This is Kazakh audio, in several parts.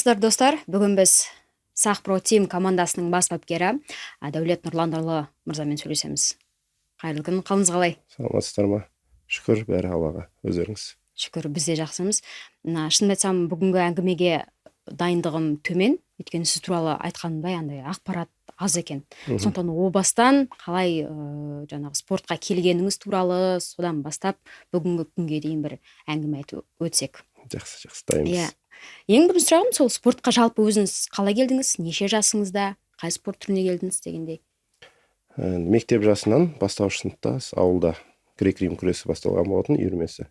Саламатсыздар достар. Бүгін біз Сахпро Тим командасының бас бапкері Дәулет Нұрланұлы мырзамен сөйлесеміз. Қайырлы күн, қалыңыз қалай? Саламатсыздар ма? Шүкір, бәрі Аллаға. Өздеріңіз? Шүкір, біз де жақсымыз. Шынымды айтсам, бүгінгі әңгімеге дайындығым төмен, өйткені сіз туралы айтқанымдай андай ақпарат аз екен. Сондықтан о бастан қалай жаңағы спортқа келгеніңіз туралы содан бастап бүгінгі күнге дейін бір әңгіме айтып өтсек. Жақсы, дайынбыз. Ең бірінші сұрағым сол спортқа жалпы өзіңіз қалай келдіңіз, неше жасыңызда, қай спорт түріне келдіңіз дегендей? Мектеп жасынан бастауыш сыныпта ауылда грек-рим күресі басталған болатын, үйірмесі.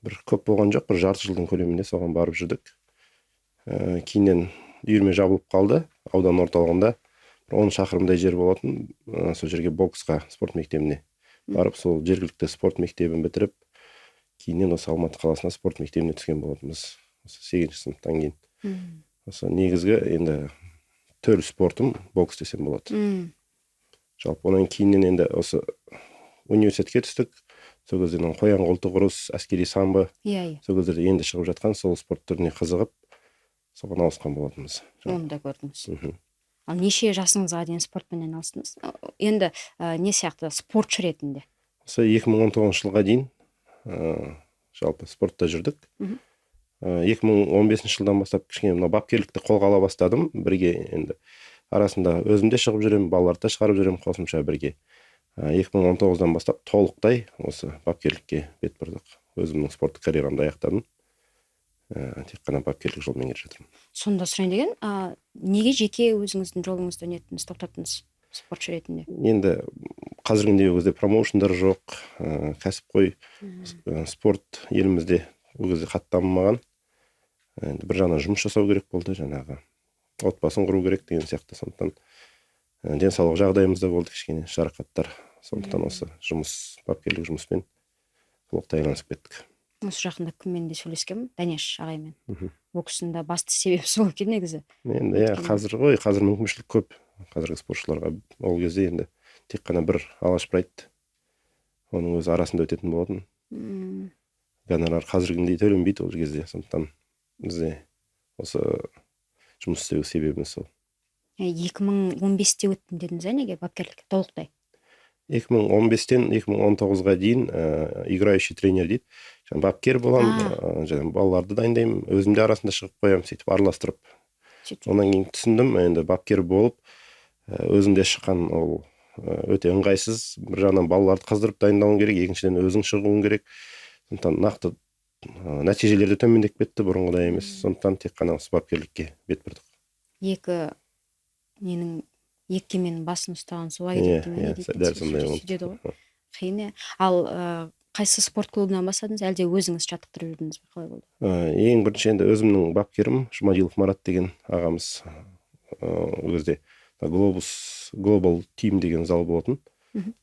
Бір көп болған жоқ, бір жарты жылдың көлемінде соған барып жүрдік. Кейіннен үйірме жабылып қалды, аудан орталығында 10 шақырымдай жер болатын, сол жерге боксқа, спорт мектебіне барып, сол жергілікті спорт мектебін бітіріп, кейіннен осы Алматы қаласына спорт мектебіне түскен болатынбыз. Осы 8-ші сыныптан кейін. Осы негізгі енді төл спортым бокс десем болады. Жалпы онан кейіннен енді осы университетке түстік. Сол кезден қоян қолтық ұрыс, әскери самбо. Сол кездерде енді шығып жатқан сол спорт түріне қызығып, соған ауысқан болатынбыз. Оны да көрдіңіз. Ал неше жасыңызға дейін спортпен айналыстыңыз? Енді не сияқты спортшы ретінде? Осы 2019 жылға дейін жалпы спортта жүрдік. 2015 жылдан бастап кішкене мына бапкерлікті қолға ала бастадым. Бірге енді арасында өзім де шығып жүремін, балаларды да шығарып жүремін қосымша бірге. 2019-дан бастап толықтай осы бапкерлікке бет бұрдық. Өзімнің спорттық карьерамды аяқтадым. Тек қана бапкерлік жолмен келе жатырмын. Сонда сұрайын деген, неге жеке өзіңіздің жолыңызды неттіңіз, тоқтаттыңыз спортшы ретінде? Енді қазіргідей ол кезде промоушндар жоқ, кәсіпқой спорт елімізде ол кезде қатты дамымаған. Бір жағынан жұмыс жасау керек болды, жаңағы отбасын құру керек деген сияқты. Сондықтан денсаулық жағдайымызда болды кішкене жарақаттар. Сондықтан осы бапкерлік жұмыспен толықтай айналысып кеттік. Осы жақында кіммен де сөйлескенмін, Дәнеш ағаймен. Ол кісінің басты себебі сол екен негізі. Енді қазір мүмкіншілік көп. Қазіргі спортшыларға ол кезде енді тек қана бір алаш прайд, оның өзі арасында өтетін болатын. Гонорар қазіргіндей төленбейді ол кезде. Сондықтан бізде осы жұмыс істеу себебіміз сол. 2015-те өттім дедіңіз, неге бапкерлікке толықтай? 2015-тен 2019-ға дейін играющий тренер дейді. Бапкер боламын, балаларды дайындаймын, өзімде арасында шығып қоямын, сөйтіп араластырып. Онан кейін түсіндім, енді бапкер болып, өзімде шыққан ол өте ыңғайсыз. Bir жағынан балаларды қыздырып дайындауың керек, екіншіден өзің шығуың керек. Сондықтан нақты нәтижелерді төмендеп кетті, бұрынғыдай емес. Сондықтан тек қана бапкерлікке бет бұрдық. Екі кеменің басын ұстаған солай дейді ғой. Қиын. Ал қайсы спорт клубынан бастадыңыз, әлде өзіңіз жаттықтырып жүрдіңіз бе, қалай болды? Ең бірінші енді өзімнің бапкерім Жұмадилов Марат деген ағамыз, ол кезде Global Team деген зал болатын.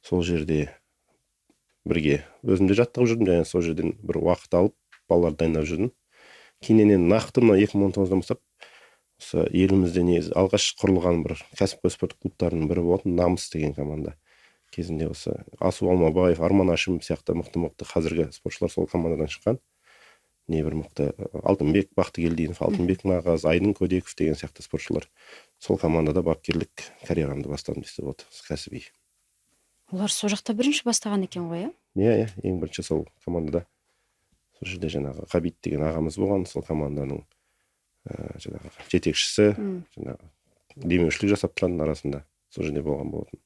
Сол жерде бірге өзімде жаттығып жүрдім, және сол жерден бір уақыт алып балаларды дайындап жүрдім. Кейіннен нақты 2019-дан бастап осы елімізде алғаш құрылған бір кәсіпқой спорт клубтарының бірі болатын Намыс деген команда. Кезінде осы Асу Алмабаев, Арман Ашим сияқты мықты қазіргі спортшылар сол командадан шыққан. Бір мықты Алтынбек Бақтыгелдинов, Алтынбек Нағаз, Айдын Көдеков деген сияқты спортшылар сол командада бапкерлік карьерамды бастадым десе болады, кәсіби. Олар сол жақта бірінші бастаған екен ғой, ең бірінші сол командада. Сол жерде жаңағы Қабит деген ағамыз болған, сол команданың жаңағы жетекшісі, жаңағы демеушілік жасап тұратын арасында сол жерде болған болатын.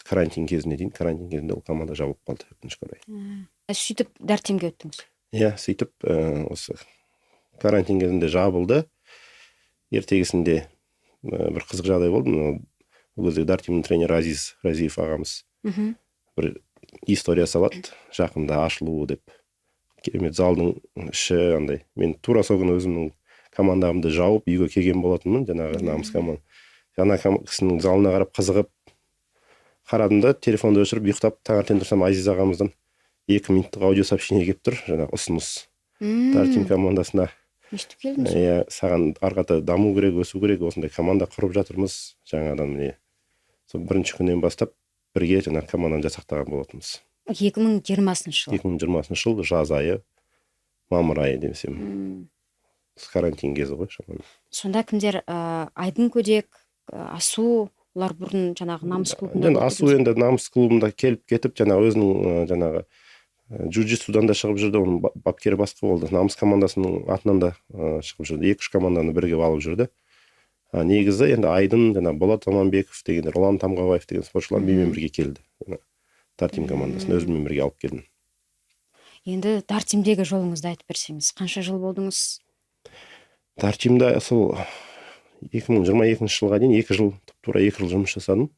Карантин кезінде ол команда жабылып қалды, өкінішке орай. Сөйтіп Дәртемге өттіңіз? Сөйтіп осы карантин кезінде жабылды. Ертегісінде бір қызық жағдай болды. Ол кезде Дәртемнің тренері Разиев ағамыз бір история салады, жақында ашылуы деп. Керемет залдың іші андай. Мен тура сол күні өзімнің командамды жауып үйге келген болатынмын, жаңағы Намыс команда. Жаңа кісінің залына қарап қызығып қарадым да, телефонды өшіріп ұйықтап, таңертең тұрсам Азиз ағамыздан 2 минуттық аудио сообщение келіп тұр, жаңағы ұсыныс. Дартим командасына. Естіп келдіңіз? Саған арқата даму керек, өсу керек, осындай команда құрып жатырмыз жаңадан. Сол бірінші күннен бастап бірге жаңағы команданы жасақтаған болатынбыз. 2020 жыл. 2020 жыл жаз айы, мамыр айы демесем. Карантин кезі ғой шамамен. Сонда кімдер Айдын Көдек, Асу, олар бұрын жаңағы намыс клубында Жаңа болды Асу деп енді намыс клубында келіп кетіп жаңағы өзінің жаңағы джиу-джитсудан да шығып жүрді, оның бапкері басқа болды. Намыс командасының атынан да шығып жүрді. 2-3 команданы бірге алып жүрді. Негізі енді Айдын, жаңағы Болат Аманбеков дегендер, Ұлан Тамғабаев деген спортшылар менімен бірге келді. Дартим командасын өзіммен бірге алып келдім. Енді Дартимдегі жолыңызды айтып берсеңіз, қанша жыл болдыңыз? Дартимда сол 2022 жылға дейін 2 жыл, тура 2 жыл жұмыс жасадым.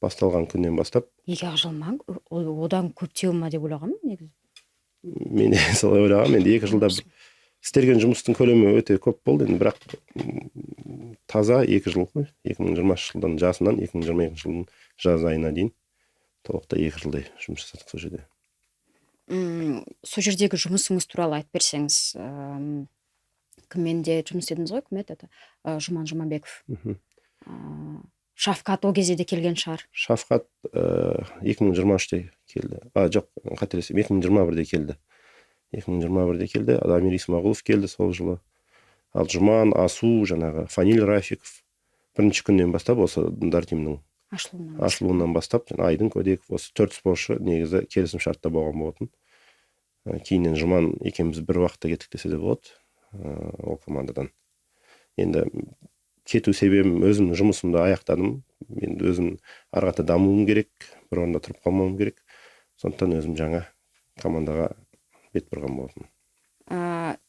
Басталған күннен бастап. 2 жыл ма? Одан көптеу ма деп ойлағанмын негізі. Мен солай ойлағанмын. Енді 2 жылда істелген жұмыстың көлемі өте көп болды. Енді бірақ таза 2 жыл ғой. 2020 жылдан жасынан 2022 жылдың жаз айына дейін толықтай 2 жылдай жұмыс жасадық сол жерде. Сол жердегі жұмысыңыз туралы айтып берсеңіз, кіммен де жұмыс істедіңіз ғой, кім еді? Жұман Жұманбеков. Шафкат ол кезде де келген шығар. Шафкат 2023-те келді. Жоқ, қателесем, 2021-де келді. 2021-де келді. Дамир Исмағұлов келді сол жылы. Ал Жұман, Асу, жаңағы Фаниль Рафиков бірінші күннен бастап осы Дартимнің ашылуынан бастап, Айдын Көдеков, осы 4 спортшы негізі келісім шартта болған болатын. Кейіннен Жұман екеуміз бір уақытта кеттік десе де болады ол командадан. Енді кету себебім өзімнің жұмысымды аяқтадым. Мен өзім арғата дамуым керек, бір орында тұрып қалмауым керек. Сондықтан өзім жаңа командаға бет бұрған болатын.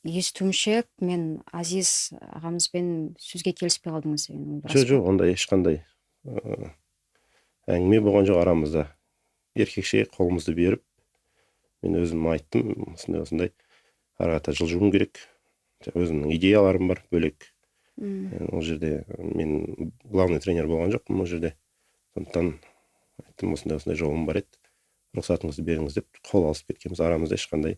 Естуімше, мен Азиз ағамызбен сөзге келіспей қалдыңыз деген. Жоқ, ондай ешқандай әңгіме болған жоқ арамызда. Еркекше қолымызды беріп, мен өзім айттым, осындай арғата жылжуым керек. Өзімнің идеяларым бар, бөлек. Ол жерде мен главный тренер болған жоқпын ол жерде. Сондықтан айттым, осындай жолым бар еді. Рұқсатыңызды беріңіз деп қол алысып кеткенбіз. Арамызда ешқандай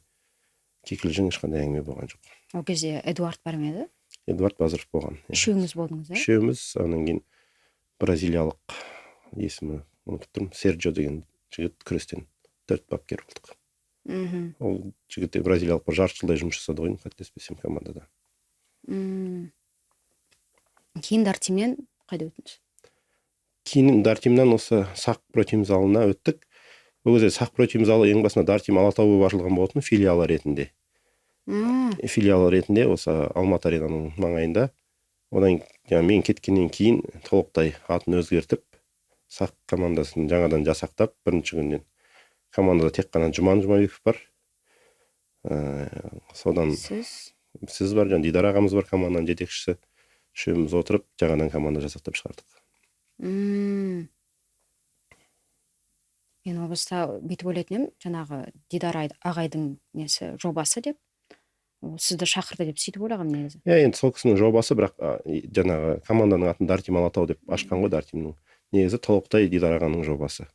кикілжің, ешқандай әңгіме болған жоқ. Ол кезде Эдуард бар ма еді? Эдуард Базаров болған. Үшеуіңіз болдыңыз, иә? Үшеуміз, одан кейін бразилиялық есімі ұмытып тұрмын, Серджо деген жігіт күрестен 4 бапкер болдық. Ол жігіт бразилиялық бір жарты жылдай жұмыс жасады ғой, қателеспесем командада. Кейін Дартимнен қайда өттіңіз? Кейін Дартимнан осы Сақ протеин залына өттік. Ол кезде Сақ протеин залы ең басында Дартим Алатау болып ашылған болатын, филиалы ретінде. Филиалы ретінде осы Алматы аренаның маңайында. Одан мен кеткеннен кейін толықтай атын өзгертіп, Сақ командасын жаңадан жасақтап, бірінші күннен командада тек қана Жұман Жұмабеков бар. Содан сіз бар, Дидар ағамыз бар, команданың жетекшісі. Үшеуміз отырып, жаңадан команда жасақтап шығардық. Мен ол баста бүйтіп ойлайтын едім, жаңағы Дидар ағайдың несі жобасы деп, сізді шақырды деп сөйтіп ойлағам негізі. Енді сол кісінің жобасы, бірақ жаңағы команданың атын Дартим Алатау деп ашқан ғой, Дартимнің. Негізі толықтай Дидар ағаның жобасы,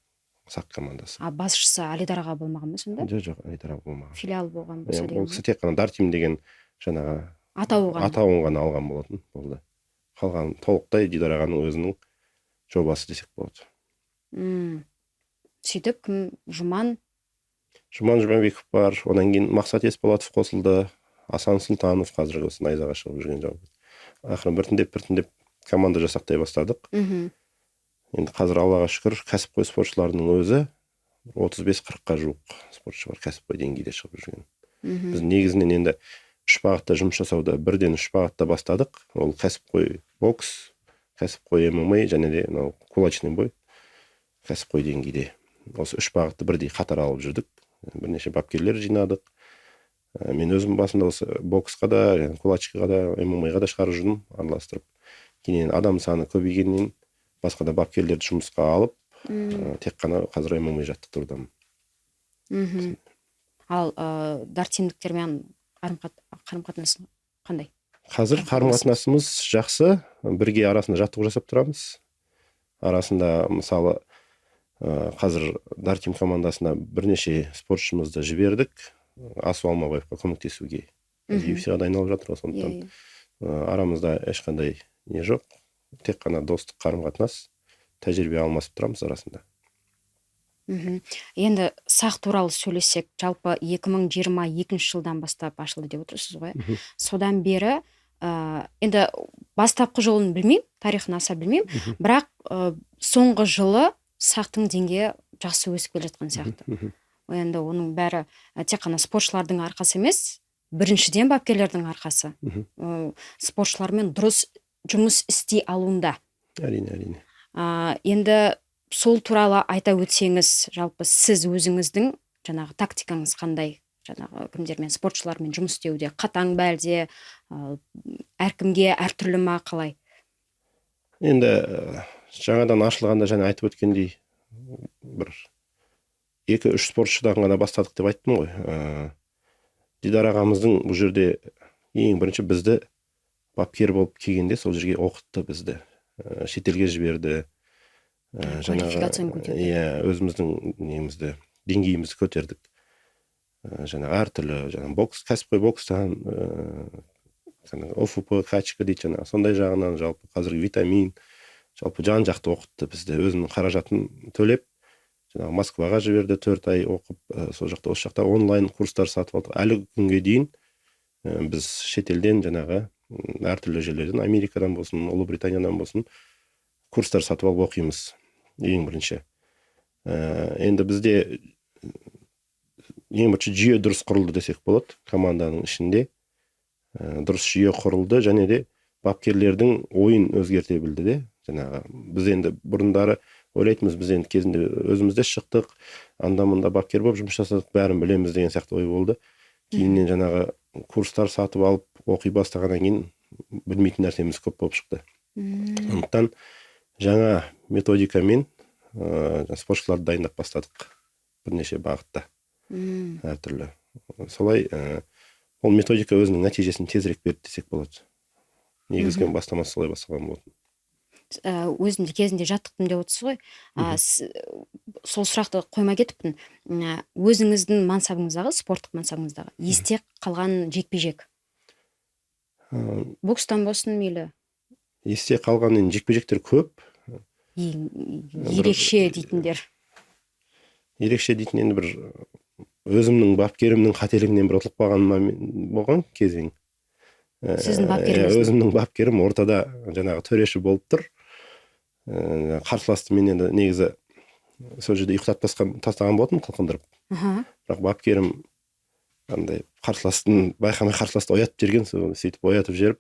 Сақ командасы. Басшысы Алидар аға болмаған ба сонда? Жоқ, Алидар аға болмаған. Филиал болған болса деген. Ол кісі тек қана Дартим деген жаңағы атауын ғана алған болатын болды. Қалған толықтай Дидар ағаның өзінің жобасы десек болады. Сөйтіп кім? Жұман Жұмабеков бар, одан кейін Мақсат Есболатов қосылды, Асан Сұлтанов қазіргі осы найзаға шығып жүрген жауап. Ақырын біртіндеп команда жасақтай бастадық. Енді қазір Аллаға шүкір, кәсіпқой спортшыларының өзі 35-40-қа жуық спортшы бар, кәсіпқой деңгейде шығып жүрген. Біз негізінен енді 3 бағытта жұмыс жасауды бірден 3 бағытта бастадық. Ол кәсіпқой бокс, кәсіпқой ММА және де кулачный бой кәсіпқой деңгейде. Осы 3 бағытты бірдей қатар алып жүрдік. Бірнеше бапкерлер жинадық. Мен өзім басында осы боксқа да, кулачкаға да, ММА-ға да шығарып жүрдім, араластырып. Кейін адам саны көбейгеннен басқа да бапкерлерді жұмысқа алып, тек қана қазір ММА жаттықтырудамын. Ал Дартимдіктермен қарым-қатынас қандай? Қазір қарым-қатынасымыз жақсы, бірге арасында жаттығу жасап тұрамыз. Арасында мысалы қазір Дартим командасына бірнеше спортшымызды жібердік, Асу Алмабаевқа көмектесуге. UFC-ға дайындалып жатыр, сондықтан арамызда ешқандай не жоқ, тек қана достық қарым-қатынас, тәжірибе алмасып тұрамыз арасында. Енді Сақ туралы сөйлесек, жалпы 2022 жылдан бастап ашылды деп отырсыз ғой. Содан бері енді бастапқы жолын білмеймін, тарихын аса білмеймін, бірақ соңғы жылы сақтың деңгейі жақсы өсіп келе жатқан сияқты. Енді оның бәрі тек қана спортшылардың арқасы емес, біріншіден бапкерлердің арқасы. Спортшылармен дұрыс жұмыс істей алуында. Әрине. Енді сол туралы айта өтсеңіз, жалпы сіз өзіңіздің жаңағы тактикаңыз қандай? Жаңағы кімдермен, спортшылармен жұмыс істеуде қатаң ба әлде әркімге әртүрлі ма, қалай? Енді жаңадан ашылғанда және айтып өткендей бір 2-3 спортшыдан ғана бастадық деп айттым ғой. Дидар ағамыздың бұл жерде ең бірінші бізді бапкер болып келгенде сол жерге оқытты бізді. Шетелге жіберді. Квалификацияны көтерді. Өзіміздің немізді, деңгейімізді көтердік. Жаңағы әртүрлі, жаңағы бокс, кәсіпқой бокстан, ОФП, качка дейді, жаңағы сондай жағынан жалпы қазіргі витамин, жалпы жан-жақты оқытты бізді. Өзінің қаражатын төлеп, жаңағы Москваға жіберді, 4 ай оқып, сол жақта, осы жақта онлайн курстар сатып алдық. Әлі күнге дейін біз шетелден жаңағы әртүрлі жерлерден, Америкадан болсын, Ұлыбританиядан болсын, курстар сатып алып оқимыз, ең бірінші. Енді бізде ең бірінші жүйе дұрыс құрылды десек болады, команданың ішінде. Дұрыс жүйе құрылды, және де бапкерлердің ойын өзгерте білді де. Жаңағы біз енді бұрындары ойлайтынбыз, біз енді кезінде өзімізде шықтық, анда-мында бапкер болып жұмыс жасадық, бәрін білеміз деген сияқты ой болды. Кейіннен жаңағы курстар сатып алып оқи бастағаннан кейін білмейтін нәрсеміз көп болып шықты. Сондықтан жаңа методикамен спортшыларды дайындап бастадық бірнеше бағытта. Әртүрлі. Солай ол методика өзінің нәтижесін тезірек берді десек болады. Негізгі бастамасы солай басталған болатын. Өзімде кезінде жаттықтым деп отырсыз ғой. Сол сұрақты қоймай кетіппін. Өзіңіздің мансабыңыздағы, спорттық мансабыңыздағы есте қалған жекпе-жек? Бокстан болсын мейлі? Есте қалған жекпе-жектер көп. Ерекше дейтіндер? Ерекше дейтін енді бір өзімнің бапкерімнің қателігінен бір ұтылып қалған болған кезең. Сіздің бапкеріңіз? Өзімнің бапкерім ортада жаңағы төреші болып тұр. Қарсыласты мен енді негізі сол жерде ұйықтатып тастаған болатын қылқындырып. Бірақ бапкерім қарсыластың байқамай қарсыласты оятып жерген, сөйтіп оятып жеріп,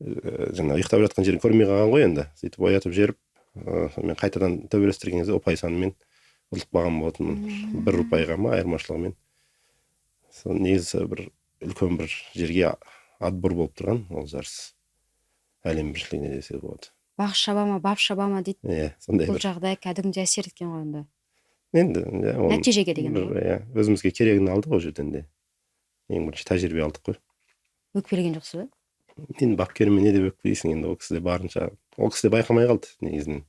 жаңа ұйықтап жатқан жерін көрмей қалған ғой енді. Сөйтіп оятып жеріп, мен қайтадан төбелестірген кезде ұпай санымен ұтылып қалған болатын. 1 ұпайға ма айырмашылығымен. Сол негізі бір үлкен бір жерге отбор болып тұрған ол жарыс. Әлем біріншілігіне десе болады. Бақ шаба ма, бап шаба ма дейді. Сондай бұл бір. жағдай кәдімгідей әсер еткен ғой онда. Енді нәтижеге деген ғой. Өзімізге керегін алдық ол жерден де. Ең бірінші тәжірибе алдық қой. Өкпелеген жоқсыз ба? Енді бапкеріме не деп өкпелейсің, енді ол кісіде барынша, ол кісіде байқамай қалды негізінен.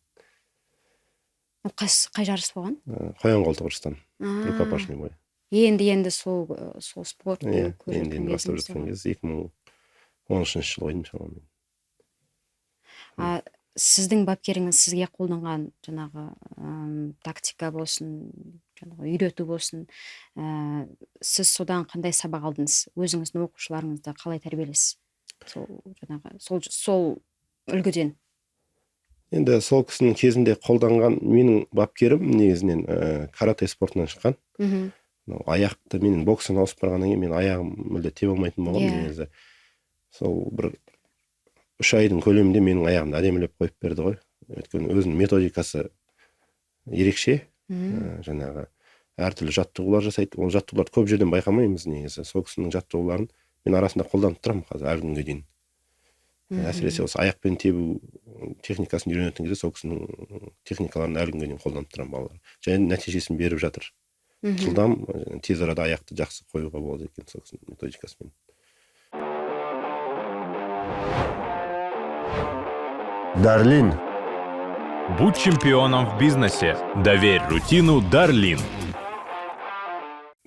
Қай жарыс болған? Қоян-қолтық ұрыстан. Рукопашный бой. Енді сол спорт Енді бастап жатқан кез 2013 жыл ойдым шамамен. Сіздің бапкеріңіз сізге қолданған жаңағы тактика болсын, жаңағы үйрету болсын, сіз содан қандай сабақ алдыңыз? Өзіңіздің оқушыларыңызды қалай тәрбиелейсіз? Сол үлгіден. Енді сол кісінің кезінде қолданған менің бапкерім негізінен карате спортынан шыққан. Аяқты менің бокстан ауысып барғаннан кейін мен аяғым мүлде тебе алмайтын болған негізі. Сол бір 3 айдың көлемінде менің аяғымды әдемілеп қойып берді ғой. Өйткені өзінің методикасы ерекше. Жаңағы әртүрлі жаттығулар жасайды. Ол жаттығуларды көп жерден байқамаймыз негізі. Сол кісінің жаттығуларын мен арасында қолданып тұрамын қазір әлі күнге дейін. Әсіресе осы аяқпен тебу техникасын үйренетін кезде сол кісінің техникаларын әлі күнге дейін қолданып тұрамын балалар. Және нәтижесін беріп жатыр. Жылдам, тез арада аяқты жақсы қоюға болады екен сол кісінің методикасымен. Дарлин. Будь чемпионом в бизнесе. Доверь рутину Дарлин.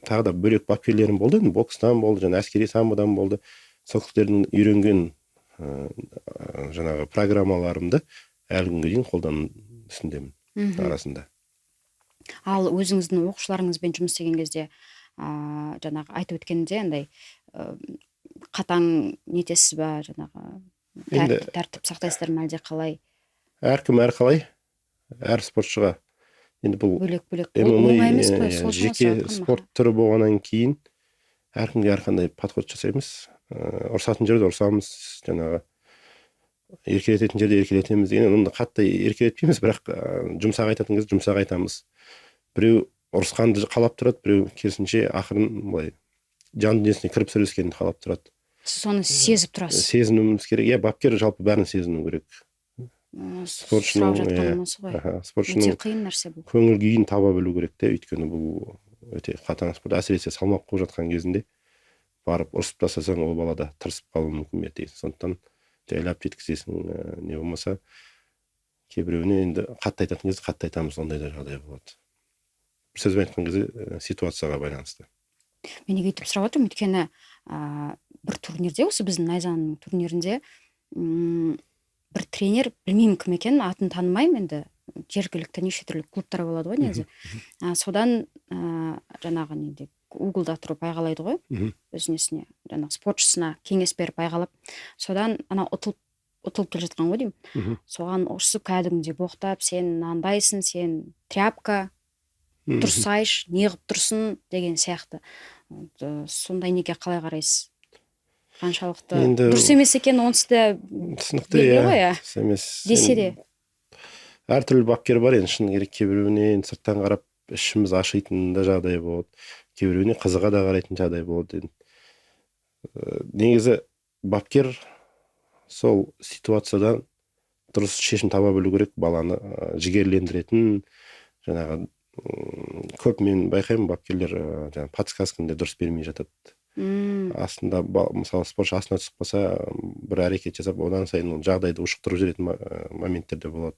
Тағы да бөлек бапкерлерім болды, бокстан болды, және әскери самбодан болды. Сол кісілердің үйренген жаңағы программаларымды әлі күнге дейін қолданып үстіндемін арасында. Ал өзіңіздің оқушыларыңызбен жұмыс істеген кезде, жаңағы айтып өткенде, андай қатаң нетесіз ба, жаңағы Енді тәртіп сақтайсыздар ма әлде қалай? әркім әрқалай, әр спортшыға. Енді бұл Бөлек оңай емес қой, сол үшін жеке осы спорт түрі болғаннан кейін әркімге әрқандай подход жасаймыз. Ұрсатын жерде ұрсамыз, жаңағы еркелететін жерде еркелетеміз деген, оны қатты еркелетпейміз, бірақ жұмсақ айтатын кезде жұмсақ айтамыз. Біреу ұрысқанды қалап тұрады, біреу керісінше ақырын былай жан дүниесіне кіріп сөйлескенді қалап тұрады. Сіз соны сезіп тұрасыз. Сезінуіміз керек. Бапкер жалпы бәрін сезіну керек. Сұрап жатқаным осы ғой. Өте Спортшының қиын нәрсе бұл. көңіл күйін таба білу керек те, өйткені бұл өте қатаң спорт. Әсіресе салмақ қуып жатқан кезінде барып ұрысып тастасаң, ол балада тырысып қалуы мүмкін бе деген. Сондықтан жайлап жеткізесің, не болмаса кейбіреуіне енді қатты айтатын кезде қатты айтамыз, ондай да жағдай болады. Бір сөзбен айтқан кезде ситуацияға байланысты. Мен неге өйтіп сұрап отырмын, өйткені бір турнирде, осы біздің Найзаның турнирінде бір тренер, білмеймін кім екен, атын танымаймын, енді жергілікті неше түрлі клубтар болады ғой негізі. Содан жаңағы неде Google-да тұрып айғалайды ғой, өз несіне, жаңағы спортшысына кеңес беріп айғалап, содан ана ұтылып келе жатқан ғой деймін. Соған ұрсып кәдімгідей боқтап, сен мынандайсың, сен тряпка, дұрысайш, неғып тұрсын деген сияқты. Сондай неге қалай қарайсыз? Қаншалықты дұрыс емес екен, онсыз да түсінікті, дұрыс емес десе де. Әртүрлі бапкер бар, енді шыны керек, кейбіреуіне сырттан қарап ішіміз ашитын да жағдай болады, кейбіреуіне қызыға да қарайтын жағдай болады. Негізі бапкер сол ситуациядан дұрыс шешім таба білу керек, баланы жігерлендіретін, жаңағы көп мен байқаймын, бапкерлер жаңағы подсказканы дұрыс бермей жатады. Астында мысалы спортшы астына түсіп қалса, бір әрекет жасап, одан сайын жағдайды ушықтырып жіберетін моменттер де болады.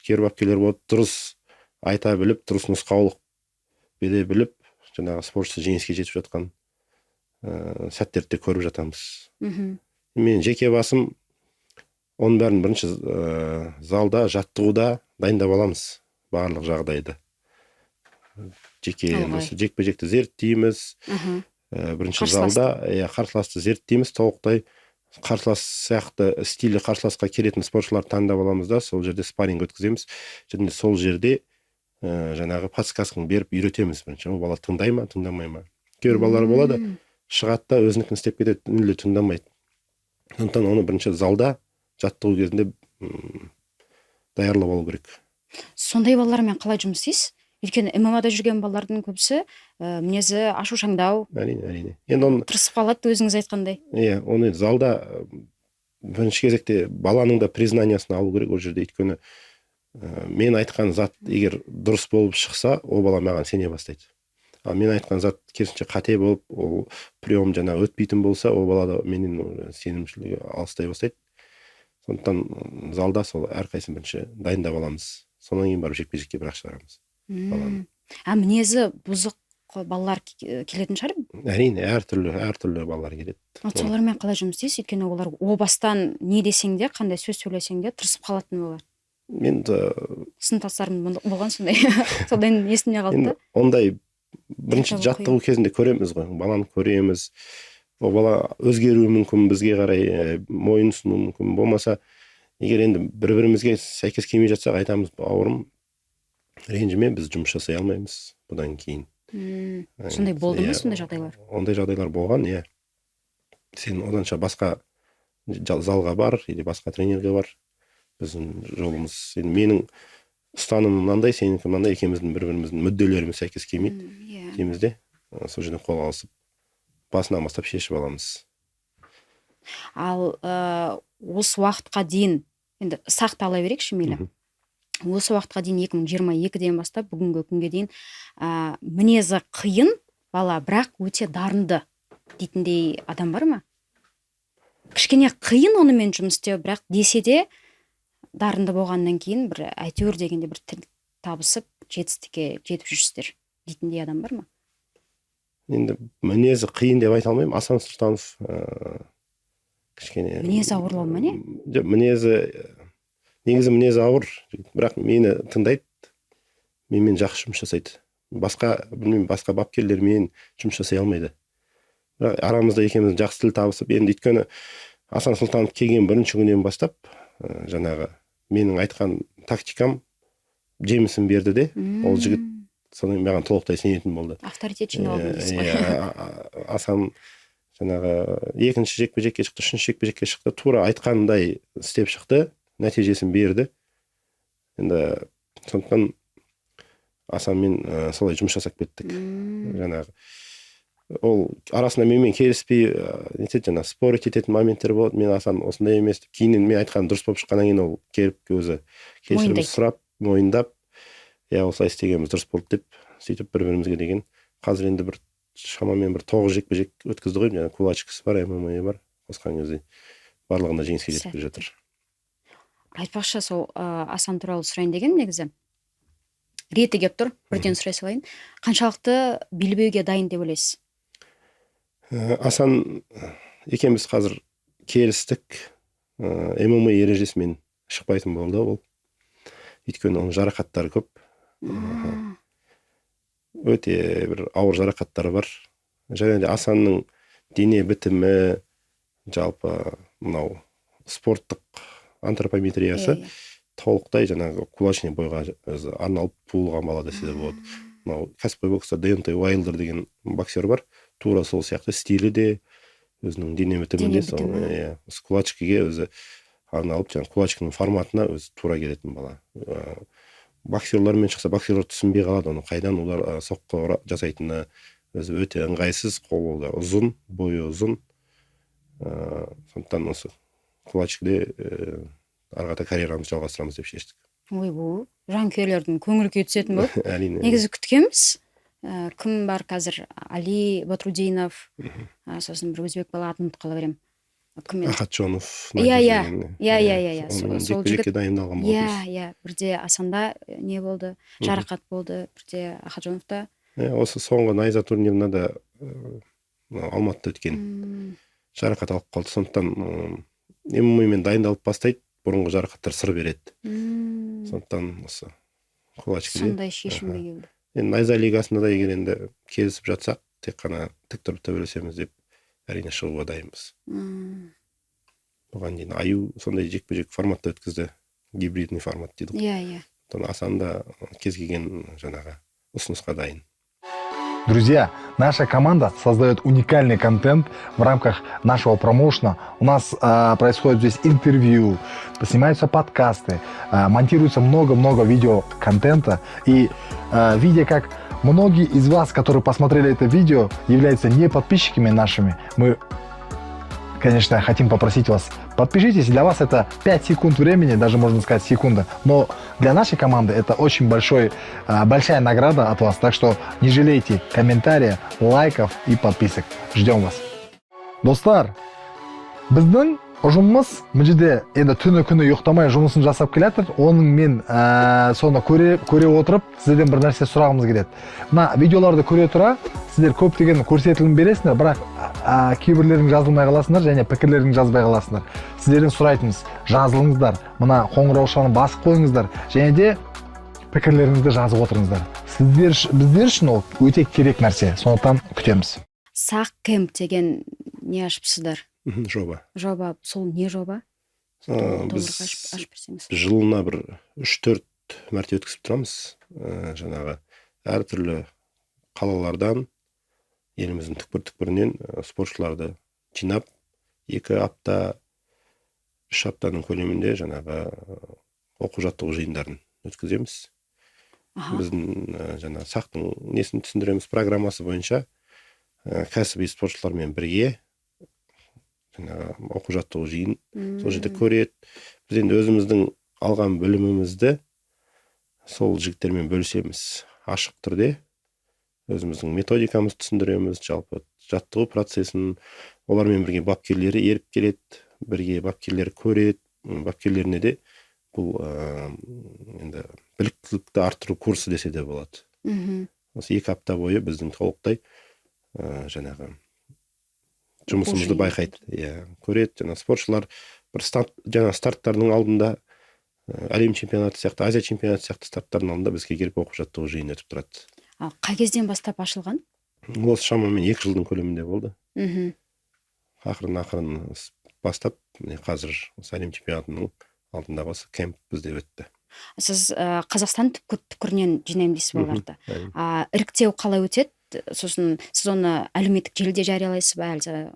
Кейбір бапкерлер болады, дұрыс айта біліп, дұрыс нұсқаулық бере біліп, жаңағы спортшы жеңіске жетіп жатқан сәттерді көріп жатамыз. Мен жеке басым оның бәрін бірінші залда, жаттығуда дайындап аламыз барлық жағдайды. Жеке жекпе-жекті зерттейміз, бірінші залда қарсыласты зерттейміз, толықтай қарсылас сияқты стилі қарсыласқа келетін спортшыларды таңдап аламыз да, сол жерде спарринг өткіземіз, және сол жерде жаңағы подсказканы беріп үйретеміз. Бірінші ол бала тыңдай ма, тыңдамай ма. Кейбір балалар болады, шығады да өзінікін істеп кетеді, мүлде тыңдамайды. Сондықтан оны бірінші залда жаттығу кезінде даярлап алу керек. Сондай балалармен қалай жұмыс істейсіз? Өйткені ММА-да жүрген балалардың көбісі мінезі ашушаңдау. Әрине. Енді оны тырысып қалады, өзіңіз айтқандай. Оны залда бірінші кезекте баланың да признаниясын алу керек ол жерде. Өйткені мен айтқан зат егер дұрыс болып шықса, ол бала маған сене бастайды. Ал мен айтқан зат керісінше қате болып, ол прием жаңа өтпейтін болса, ол балада менен сенімшілігі алыстай бастайды. Сондықтан залда сол әрқайсысын бірінші дайындап аламыз. Сонан кейін барып жекпе-жекке бірақ шығарамыз. Мінезі бұзық балалар келетін шығар? Әрине, әртүрлі балалар келеді. Солармен қалай жұмыс істейсіз? Өйткені олар о бастан не десең де, қандай сөз сөйлесең де тырысып қалатын болар. Мен сыныптастарым болған сондай. Содан есімде қалды да. Ондай бірінші жаттығу кезінде көреміз ғой, баланы көреміз. Ол бала өзгеруі мүмкін, бізге қарай мойынсыну мүмкін. Болмаса, егер енді бір-бірімізге сәйкес келмей жатсақ, айтамыз, бауырым, ренжіме, біз жұмыс жасай алмаймыз бұдан кейін. Сондай болды ма, сондай жағдайлар? Ондай жағдайлар болған, Сен оданша басқа залға бар, или басқа тренерге бар. Біздің жолымыз, менің ұстанымым мынандай, сенікі мынандай, екеуміздің бір-біріміздің мүдделеріміз сәйкес келмейді дейміз де, сол жерден қол алысып, басынан бастап шешіп аламыз. Ал осы уақытқа дейін, енді сақтала берейікші мейлі. Осы уақытқа дейін 2022-ден бастап бүгінгі күнге дейін мінезі қиын бала, бірақ өте дарынды дейтіндей адам бар ма? Кішкене қиын онымен жұмыс істеу, бірақ десе де дарынды болғаннан кейін бір әйтеуір дегенде бір тіл табысып, жетістікке жетіп жүрсіздер дейтіндей адам бар ма? Енді мінезі қиын деп айта алмаймын. Асан Сұлтанов кішкене мінезі ауырлау ма не? Негізі мінезі ауыр, бірақ мені тыңдайды, менімен жақсы жұмыс жасайды. Басқа бапкерлермен жұмыс жасай алмайды. Арамызда екеуміз жақсы тіл табысып, енді өйткені Асан Сұлтанов келген бірінші күннен бастап жаңағы менің айтқан тактикам жемісін берді де, ол жігіт соны маған толықтай сенетін болды. Авторитет жиналды дейсіз ғой. Асан жаңағы екінші жекпе-жекке шықты, үшінші жекпе-жекке шықты, тура айтқандай істеп шықты, нәтижесін берді. Енді сондықтан Асанмен солай жұмыс жасап кеттік. Жаңағы ол арасында менімен келіспей нетеді, жаңағы спорить ететін моменттер болды. Мен Асан осындай емес деп, кейіннен мен айтқаным дұрыс болып шыққаннан кейін ол келіп өзі кешірім сұрап, мойындап, осылай істегеніміз дұрыс болды деп, сөйтіп бір-бірімізге деген. Қазір енді бір шамамен бір 9 жекпе-жек өткізді ғой, жаңағы кулачкасы бар, ММА бар, қосқан кезде барлығында жеңіске жетіп келе жатыр. Айтпақшы, сол Асан туралы сұрайын деген негізі. Реті келіп тұр, бірден сұрай салайын. Қаншалықты белбеуге дайын деп ойлайсыз? Асан екеуміз қазір келістік. ММА ережесімен шықпайтын болды ол. Өйткені оның жарақаттары көп. Өте бір ауыр жарақаттары бар. Және де Асанның дене бітімі, жалпы мынау спорттық антропометриясы толықтай жаңағы кулачный бойға арналып туылған бала десе де болады. Мынау кәсіпқой бокста Деонтей Уайлдер деген боксер бар. Тура сол сияқты стилі де, өзінің дене бітімі де сол кулачкіге өзі арналып, жаңағы кулачкінің форматына өзі тура келетін бала. Боксерлармен шықса, боксерлар түсінбей қалады, оны қайдан олар соққы жасайтыны, өзі өте ыңғайсыз, қолы ұзын, бойы ұзын. Сондықтан осы кулачкіде арғата карьерамызды жалғастырамыз деп шештік. Ой, бұл жанкүйерлердің көңіл күйі түсетін болды. Әрине. Негізі күткенбіз. Кім бар қазір? Али Батрудинов, сосын бір өзбек бала атын ұмытып қала беремін. Ахатжонов. Иә. Сол жекпе-жекке дайындалған болды. Иә, бірде Асанда не болды, жарақат болды, бірде Ахатжоновта. Осы соңғы найза турнирында да Алматыда өткен жарақат алып қалды. Сондықтан ММА-мен дайындалып бастайды, бұрынғы жарақаттар сыр береді. Сондықтан осы кулачкіде сондай шешімге келді. Енді найза лигасында да егер енді келісіп жатсақ, тек қана тік тұрып төбелесеміз деп әрине шығуға дайынбыз. Бұған дейін Аю сондай жекпе-жек форматта өткізді, гибридный формат дейді. Иә. Асан да кез келген жаңағы ұсынысқа дайын. Друзья, наша команда создает уникальный контент в рамках нашего промоушена. У нас происходит здесь интервью, снимаются подкасты, монтируется много-много видеоконтента. И видя, как многие из вас, которые посмотрели это видео, являются не подписчиками нашими, мы, конечно, хотим попросить вас, подпишитесь. Для вас это 5 секунд времени, даже можно сказать секунда. Но для нашей команды это очень большая награда от вас. Так что не жалейте комментариев, лайков и подписок. Ждем вас. Достар, біздің ұжымымыз бұл жерде енді түні-күні ұйықтамай жұмысын жасап келатыр. Оның мен соны көре отырып, сіздерден бір нәрсе сұрағымыз келеді. Мына видеоларды көре тұра, сіздер көптеген көрсетілім бересіңдер, бірақ кейбірлерің жазылмай қаласыңдар және пікірлерің жазбай қаласыңдар. Сіздерден сұрайтынымыз, жазылыңыздар, мына қоңыраушаны басып қойыңыздар және де пікірлеріңізді жазып отырыңыздар. Біздер үшін ол өте керек нәрсе, сондықтан күтеміз. Сақ кемп деген не ашыпсыздар? Жоба. Сол не жоба? Біз жылына бір 3-4 мәрте өткізіп тұрамыз. Жаңағы әртүрлі қалалардан, еліміздің түкпір-түкпірінен спортшыларды жинап, 2 апта, 3 аптаның көлемінде жаңағы оқу-жаттығу жиындарын өткіземіз. Біздің жаңағы сақтың несін түсіндіреміз, программасы бойынша кәсіби спортшылармен бірге оқу-жаттығу жиын, сол жерде көреді. Біз енді өзіміздің алған білімімізді сол жігіттермен бөлісеміз. Ашық түрде өзіміздің методикамызды түсіндіреміз, жалпы жаттығу процесін. Олармен бірге бапкерлері еріп келеді, бірге бапкерлер көреді. Бапкерлеріне де бұл енді біліктілікті арттыру курсы десе де болады. Осы 2 апта бойы біздің толықтай жаңағы жұмысымызды байқайды, көреді. Жаңа спортшылар бір старттарының алдында, әлем чемпионаты сияқты, Азия чемпионаты сияқты старттардың алдында бізге келіп оқу-жаттығу жиын өтіп тұрады. Қай кезден бастап ашылған? Осы шамамен 2 жылдың көлемінде болды. Мгм. Ақырын бастап міне қазір осы әлем чемпионатының алдындағы осы кемп бізде өтті. Сіз Қазақстан түкпір-түкпірінен жинаймын дейсіз балаларды. Әрине. Іріктеу қалай өтеді? Сосын сіз оны әлеуметтік желіде жариялайсыз ба, әлде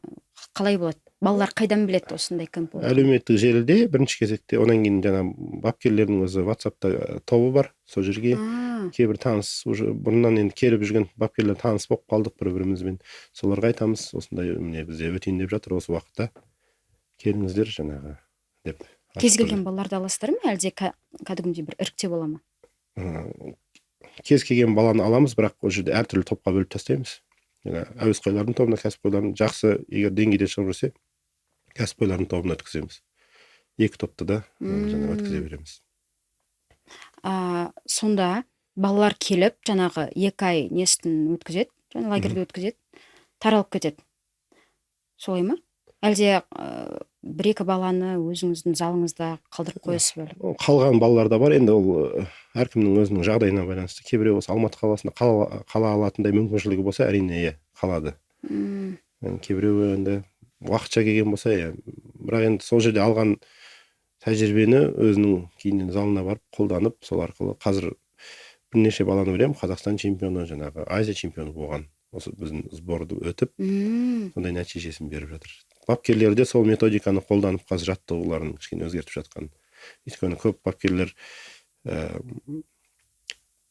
қалай болады? Балалар қайдан біледі осындай кемп болатынын? Әлеуметтік желіде бірінші кезекте, одан кейін жаңа бапкерлердің өзі WhatsApp'та тобы бар, сол жерге кейбір таныс уже бұрыннан енді келіп жүрген бапкерлер таныс болып қалдық бір-бірімізбен. Соларға айтамыз, осындай міне бізде өтейін деп жатыр осы уақытта. Келіңіздер жаңағы деп. Кез келген балаларды аласыздар ма, әлде кәдімгідей бір іріктеу бола ма? Кез келген баланы аламыз, бірақ ол жерде әртүрлі топқа бөліп тастаймыз. Әуесқойлардың тобына, кәсіпқойлардың жақсы егер деңгейде шығып жүрсе, кәсіпқойлардың тобына өткіземіз. Екі топты да жаңа өткізе береміз. Сонда балалар келіп, жаңағы 2 ай несін өткізеді, жаңа лагерьде өткізеді, таралып кетеді. Солай ма? Әлде 1-2 баланы өзіңіздің залыңызда қалдырып қоясыз ба? Қалған балалар да бар, енді ол әркімнің өзінің жағдайына байланысты. Кейбіреу осы Алматы қаласында қала алатындай мүмкіншілігі болса, әрине қалады. Кейбіреуі енді уақытша келген болса, бірақ енді сол жерде алған тәжірибені өзінің кейіннен залына барып қолданып, сол арқылы қазір бірнеше баланы білемін, Қазақстан чемпионы, жаңағы Азия чемпионы болған. Осы біздің сборды өтіп, сондай нәтижесін беріп жатыр. Бапкерлер де сол методиканы қолданып қазір жаттығуларын кішкене өзгертіп жатқан. Өйткені көп бапкерлер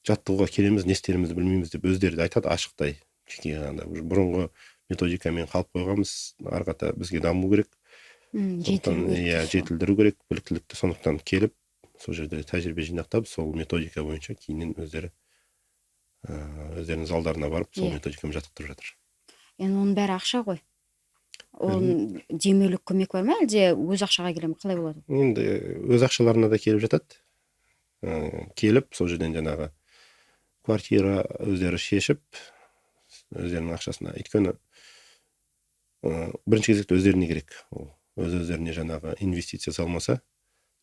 жаттығуға келеміз, не істерімізді білмейміз деп өздері де айтады ашықтай. Бұрынғы методикамен қалып қойғанбыз, арқата бізге даму керек. Жетілдіру керек, біліктілікті. Сондықтан келіп, сол жерде тәжірибе жинақтап, сол методика бойынша кейіннен өздерінің залдарына барып, сол методикамен жаттықтырып жатыр. Енді оның бәрі ақша ғой. Оның демеулік көмек бар ма, әлде өз ақшаға келе ме, қалай болады? Енді өз ақшаларына да келіп жатады. Келіп, сол жерден жаңағы квартира өздері шешіп, өздерінің ақшасына. Өйткені бірінші кезекте өздеріне керек. Өздеріне жаңағы инвестиция салмаса,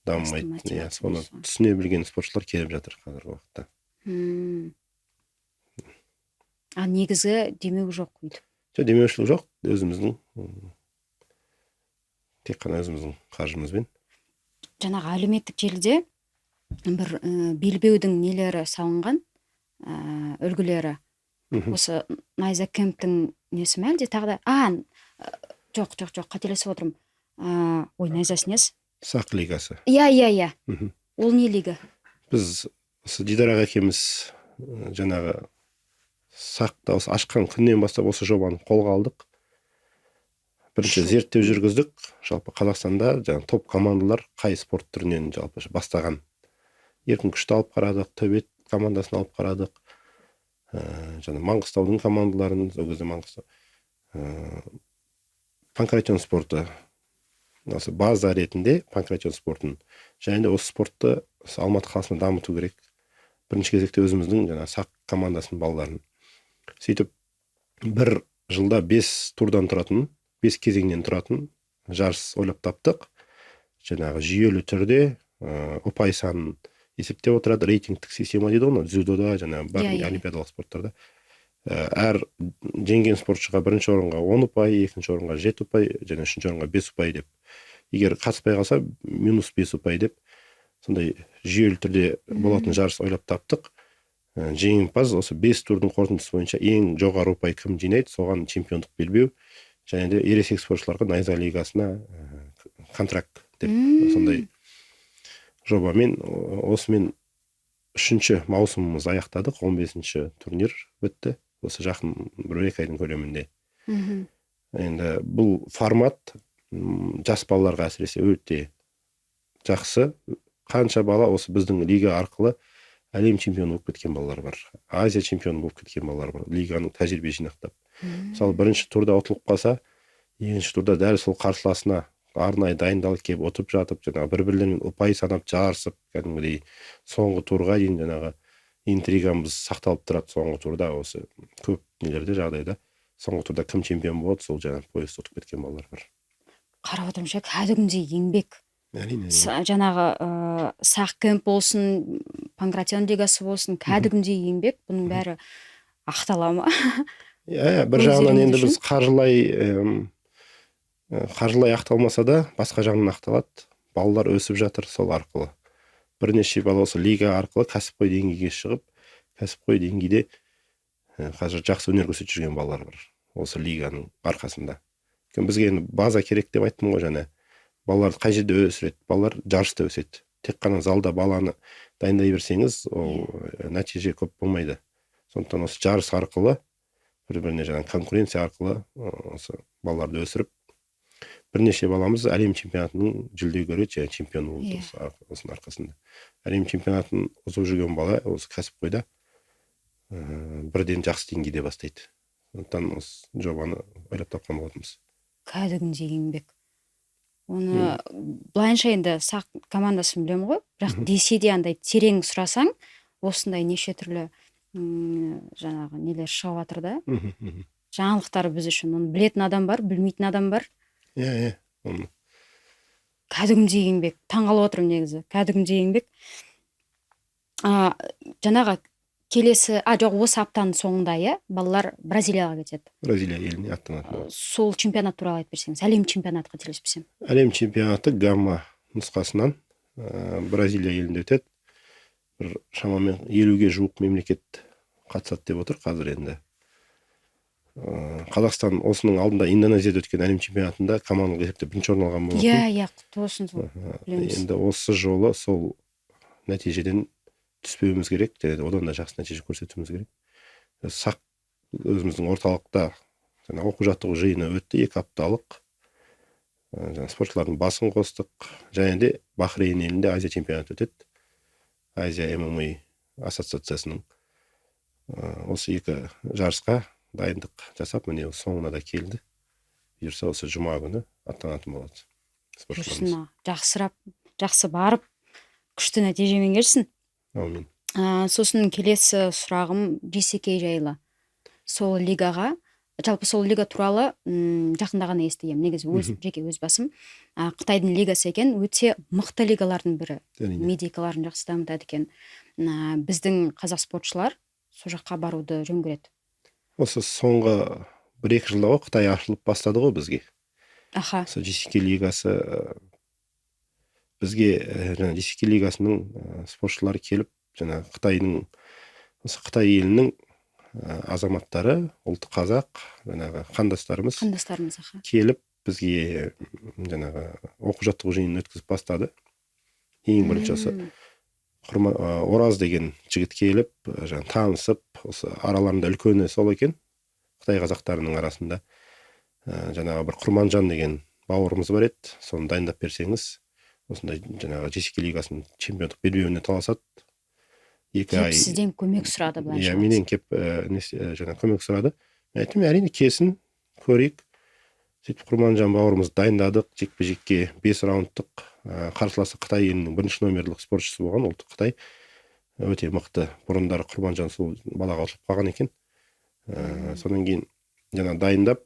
дамымайды. Соны түсіне білген спортшылар келіп жатыр қазіргі уақытта. Негізі демеу жоқ дейді. Демеушілік жоқ, өзіміздің тек қана өзіміздің қаржымызбен. Жаңағы әлеуметтік желіде бір белбеудің нелері салынған, үлгілері. Осы Найза кемптің несі ме, әлде тағы да? Жоқ, қателесіп отырмын. Найзасы несі? Сақ лигасы. Иә. Ол не лига? Біз осы Дидар аға екеуміз жаңағы сақта осы ашқан күннен бастап осы жобаны қолға алдық. Бірінші зерттеу жүргіздік. Жалпы Қазақстанда жаңағы топ командалар қай спорт түрінен жалпы бастаған. Еркін күшті алып қарадық, Төбет командасын алып қарадық. Жаңа Маңғыстаудың командаларын, сол кезде Маңғыстау. Панкратион спорты. Осы база ретінде панкратион спортын. Және де осы спортты Алматы қаласында дамыту керек. Бірінші кезекте өзіміздің жаңа сақ командасының балаларын. Сөйтіп, бір жылда 5 турдан тұратын, 5 кезеңнен тұратын жарыс ойлап таптық. Жаңағы жүйелі түрде ұпай санын есептеп отырады. Рейтингтік система дейді оны, дзюдода, жаңағы барлық олимпиадалық спорттарда. Әр жеңген спортшыға бірінші орынға 10 ұпай, екінші орынға 7 ұпай, және үшінші орынға 5 ұпай деп. Егер қатыспай қалса, -5 ұпай деп. Сондай жүйелі түрде болатын жарыс ойлап таптық. Жеңімпаз осы 5 турдың қорытындысы бойынша ең жоғары ұпай кім жинайды, соған чемпиондық белбеу. Және де ересек спортшыларға Найза лигасына контракт деп. Сондай жобамен осымен 3-ші маусымымыз аяқтадық. 15-ші турнир бітті. Осы жақын 1-2 айдың көлемінде. Енді бұл формат жас балаларға әсіресе өте жақсы. Қанша бала осы біздің лига арқылы әлем чемпионы болып кеткен балалар бар. Азия чемпионы болып кеткен балалар бар. Лиганың тәжірибе жинақтап. Мысалы, бірінші турда ұтылып қалса, екінші турда дәл сол қарсыласына арнайы дайындалып келіп отырып жатып, жаңағы бір-бірлерімен ұпай санап жарысып, кәдімгідей соңғы турға дейін жаңағы интригамыз сақталып тұрады. Соңғы турда осы көп нелерде жағдайда соңғы турда кім чемпион болады, сол жаңағы поезд ұтып кеткен балалар бар. Қарап отырмынша кәдімгідей еңбек. Әрине. Жаңағы сақ кемп болсын, панкратион лигасы болсын, кәдімгідей еңбек. Бұның бәрі ақтала ма? бір Өздеріңіз жағынан енді үшін? біз қаржылай ақталмаса да басқа жағынан ақталады. Балалар өсіп жатыр сол арқылы. Бірнеше бала осы лига арқылы кәсіпқой деңгейге шығып, кәсіпқой деңгейде қазір жақсы өнер көрсетіп жүрген балалар бар. Осы лиганың арқасында. Бізге енді база керек деп айттым ғой жаңа. Балаларды қай жерде өсіреді? Балалар жарыста өседі. Тек қана залда баланы дайындай берсеңіз, ол нәтиже көп болмайды. Сондықтан осы жарыс арқылы, бір-біріне жаңа конкуренция арқылы осы балаларды өсіріп, бірнеше баламыз әлем чемпионатының жүлдегері, чемпион болды осының арқасында. Әлем чемпионатын ұзып жүрген бала осы кәсіпқойда бірден жақсы деңгейде бастайды. Сондықтан осы жобаны ойлап тапқан болатынбыз. Кәдімгідей еңбек. Оны былайынша енді сақ командасын білемін ғой, бірақ десе де андай терең сұрасаң, осындай неше түрлі жаңағы нелер шығып жатыр да. Жаңалықтар біз үшін. Оны білетін адам бар, білмейтін адам бар. Иә. Кәдімгідей еңбек. Таңғалып отырмын негізі. Кәдімгідей еңбек. Жаңағы келесі, жоқ, осы аптаның соңында, балалар Бразилияға кетеді. Бразилия еліне аттанады. Сол чемпионат туралы айтып берсеңіз, әлем чемпионаты қателеспесем. Әлем чемпионаты гамма нұсқасынан Бразилия елінде өтеді. Бір шамамен 50-ге жуық мемлекет қатысады деп отыр қазір енді. Қазақстан осының алдында Индонезияда өткен әлем чемпионатында командалық есепте бірінші орын алған болатын. Иә, құтты болсын. Енді осы жолы сол нәтижеден түспеуіміз керек, одан да жақсы нәтиже көрсетуіміз керек. Сақ өзіміздің орталықта оқу жаттығу жиыны өтті, 2 апталық. Спортшылардың басын қостық. Және де Бахрейн елінде Азия чемпионаты өтеді. Азия ММА ассоциациясының осы 2 жарысқа дайындық жасап, міне соңына да келді. Бұйырса осы жұма күні аттанатын болады. Осына жақсы барып, күшті нәтижемен келсін. Аумин. Сосын келесі сұрағым JCK жайлы. Сол лигаға, жалпы сол лига туралы жақында ғана естігем. Негізі жеке өз басым. Қытайдың лигасы екен, өте мықты лигалардың бірі. Медикаларын жақсы дамытады екен. Біздің қазақ спортшылар сол жаққа баруды жөн көреді. Осы соңғы 1-2 жылда Қытай ашылып бастады ғой бізге. Сол JCK лигасы бізге JCK лигасының спортшылары келіп, Қытайның, Қытай елінің азаматтары, ұлты қазақ, қандастарымыз келіп, бізге оқу жаттығу жиынын өткізіп бастады. Ең бірінші осы Ораз деген жігіт келіп, танысып, осы араларында үлкені сол екен, Қытай қазақтарының арасында. Бір Құрманжан деген бауырымыз бар еді, соны дайындап берсеңіз, осындай JCK лигасының чемпиондық белбеуіне таласады. 2 ай. Сізден көмек сұрады былайша. Менен кеп көмек сұрады. Айттым, әрине келсін, көрейік. Сөйтіп Құрманжан бауырымыз дайындадық, жекпе-жекке 5 раундтық қарсыласы Қытай елінің 1-ші номерлік спортшысы болған, ұлты Қытай. Өте мықты. Бұрындары Құрманжан сол балаға ұтылып қалған екен. Содан кейін дайындап,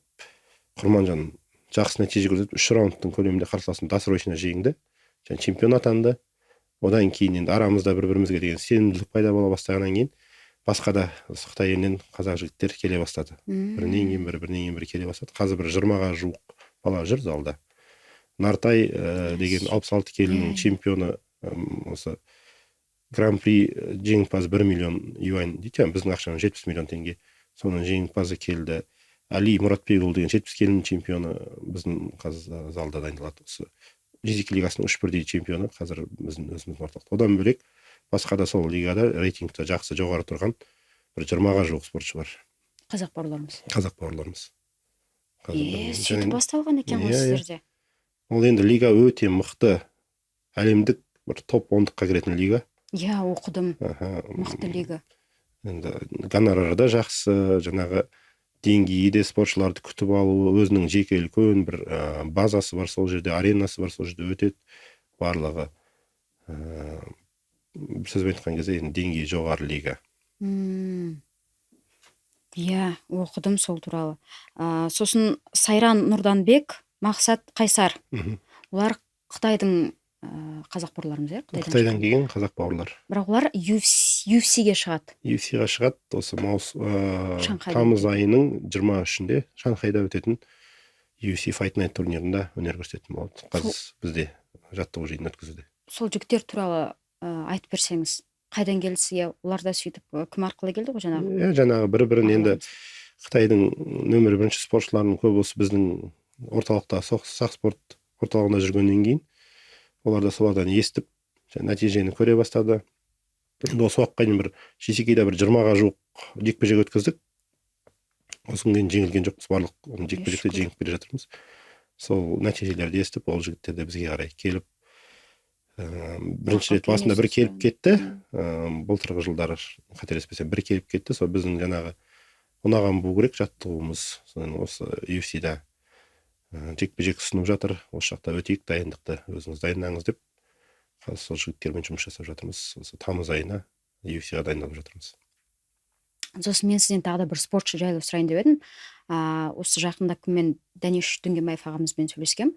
Құрманжан жақсы нәтиже көрсетіп, 3 раундтың көлемінде қарсыласын досрочно жеңді. Чемпион атанды. Одан кейін енді арамызда бір-бірімізге деген сенімділік пайда бола бастағаннан кейін басқа да Қытай елінен қазақ жігіттер келе бастады. Бірінен кейін бірі келе бастады. Қазір бір 20-ға жуық бала жүр залда. Нартай деген 66 келінің чемпионы, осы гран-при жеңімпаз 1 миллион юань дейді, біздің ақшаның 70 миллион теңге. Соның жеңімпазы келді. Али Мұратбекұлы деген 70 келінің чемпионы біздің қазір залда дайындалады. JCK лигасының 3 бірдей чемпионы қазір біздің өзіміздің орталықта. Одан бөлек басқа да сол лигада рейтингта жақсы жоғары тұрған бір 20-ға жуық спортшы бар. Қазақ бауырларымыз. Сөйтіп басталған екен ғой сіздерде. Ол енді лига өте мықты, әлемдік бір топ 10-қа кіретін лига. Иә, оқыдым. Мықты лига. Енді гонорары да жақсы, деңгейі де спортшыларды күтіп алу, өзінің жеке үлкен бір базасы бар, сол жерде аренасы бар, сол жерде өтеді барлығы. Сөзбен айтқан кезде деңгейі жоғары лига. Иә, оқыдым сол туралы. Сосын Сайран Нұрданбек, Мақсат Қайсар. Олар Қытайдың қазақ бауырларымыз иә Қытайдан келген қазақ бауырлар. бірақ олар UFC-ге шығады. UFC-ға шығады осы Шанхайда тамыз айының 23-інде Шанхайда өтетін UFC Fight Night турнирында өнер көрсететін болады. Қазір бізде жаттығу жиынын өткізуде. Сол жігіттер туралы айтып берсеңіз, қайдан келді сізге? Олар да сөйтіп кім арқылы келді ғой жаңағы? Жаңағы бір-бірін енді Қытайдың нөмір 1 спортшыларының көбі осы біздің орталықта сақ спорт орталығында жүргеннен кейін олар да солардан естіп, нәтижені көре бастады. Осы уақытқа дейін бір Шисекейде бір 20-ға жуық жекпе-жек өткіздік. Осыған дейін жеңілген жоқпыз, барлық жекпе-жекте жеңіп келе жатырмыз. Сол нәтижелерді естіп, ол жігіттер де бізге қарай келіп, бірінші рет басында бір келіп кетті. Былтырғы жылдары қателеспесем бір келіп кетті. Сол біздің жаңағы ұнаған болу керек жаттығуымыз. Осы UFC-да жекпе-жек ұсынып жатыр. Осы жақта өтейік, дайындықты өзіңіз дайындаңыз деп. Қазір сол жігіттермен жұмыс жасап жатырмыз. Осы тамыз айына UFC-ға дайындалып жатырмыз. Сосын мен сізден тағы да бір спортшы жайлы сұрайын деп едім. Осы жақында мен Дәнеш Дүнгенбаев ағамызбен сөйлескем.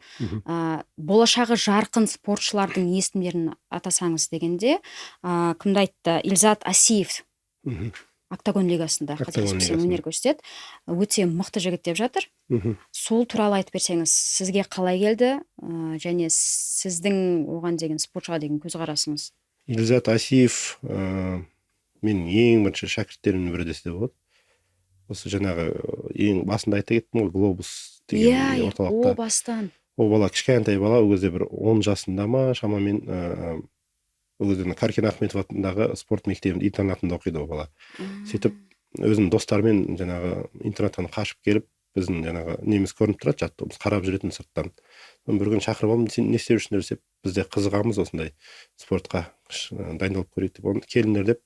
Болашағы жарқын спортшылардың есімдерін атасаңыз дегенде, кімді айтты? Ильзат Асиев. Октагон лигасында қателеспесем өнер көрсетеді. Өте мықты жігіт деп жатыр. Сол туралы айтып берсеңіз, сізге қалай келді және сіздің оған деген спортшыға деген көзқарасыңыз? Ильзат Асиев мен ең бірінші шәкірттерімнің бірі десе болады. Осы жаңағы ең басында айта кеттім ғой, Глобус деген орталықта. О бастан. Ол бала кішкентай бала, ол кезде бір 10 жасында ма шамамен, ол кезде Каркен Ахметов атындағы спорт мектебінде интернатында оқиды ол бала. Сөйтіп өзінің достарымен жаңағы интернаттан қашып келіп, біздің жаңағы неміз көрініп тұрады, жаттығымыз қарап жүретін сырттан. Бір күн шақырып алдым, сен не істеп жүрсіңдер деп, біз де қызығамыз осындай спортқа дайындалып көрейік деп, келіңдер деп.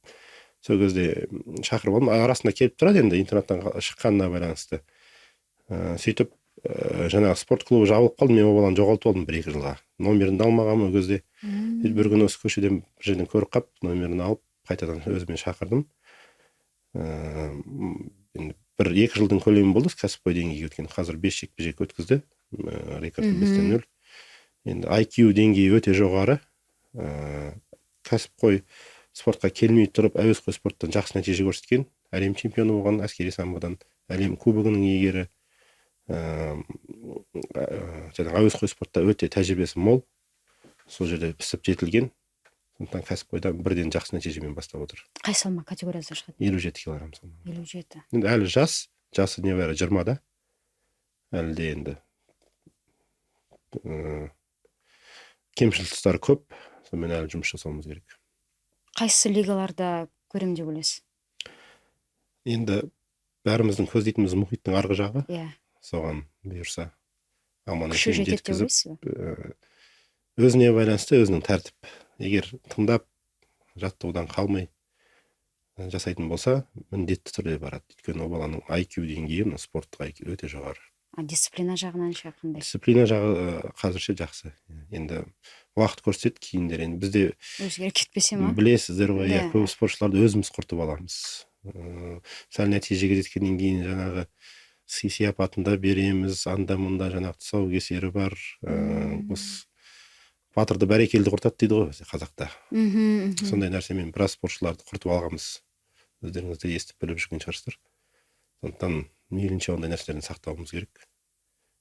Сол кезде шақырып алдым, арасында келіп тұрады енді интернаттан шыққанына байланысты. Сөйтіп жаңағы спорт клубы жабылып қалды, мен ол баланы жоғалтып алдым 1-2 жылға. Номерін де алмағанмын ол кезде. Bir gün осы көшеден бір жерден көріп қап, номерін алып, қайтадан өзімен шақырдым. Бір 2 жылдың көлемі болды, кәсіпқой деңгейге өткен. Қазір 5 жекпе-жек өткізді, рекорд 5-0. Енді IQ деңгейі өте жоғары. Кәсіпқой спортқа келмей тұрып, әуесқой спорттан жақсы нәтиже көрсеткен. Әлем чемпионы болған, әскери самбодан әлем кубогының иегері. Әуесқой спортта өте тәжірибесі мол. Сол жерде пісіп жетілген. Сондықтан кәсіпқойдан бірден жақсы нәтижемен бастап отыр. Қай салмақ категориясында шығады? 57 килограмм салмақ. 57. Енді әлі жасы небәрі 20-да. Әлі де енді кемшілік тұстары көп. Сонымен әлі жұмыс жасауымыз керек. Қайсы лигаларда көрем деп ойлайсыз? Енді бәріміздің көздейтініміз мұхиттың арғы жағы. Иә. Соған бұйырса аман Күші есен жетеді деп жеткізіп, ойлайсыз ба? өзіне байланысты өзінің тәртіп. Егер тыңдап жаттығудан қалмай жасайтын болса, міндетті түрде барады. Өйткені ол баланың IQ деңгейі, спорттық IQ өте жоғары. Дисциплина жағынан ше қандай? Дисциплина жағы қазірше жақсы. Енді уақыт көрсетеді, кейіндер енді бізде Өзгеріп кетпесе ма? білесіздер ғой, көп спортшыларды өзіміз құртып аламыз. Сәл нәтижеге жеткеннен кейін жаңағы сый-сияпатында береміз, анда-мында жаңағы тұсаукесері бар. Осы батырды бәрекелді құртады дейді ғой қазақта. Сондай нәрсемен біраз спортшыларды құртып алғанбыз. Өздеріңіз де естіп біліп жүрген шығарсыздар. Сондықтан мейлінше ондай нәрселерден сақтауымыз керек.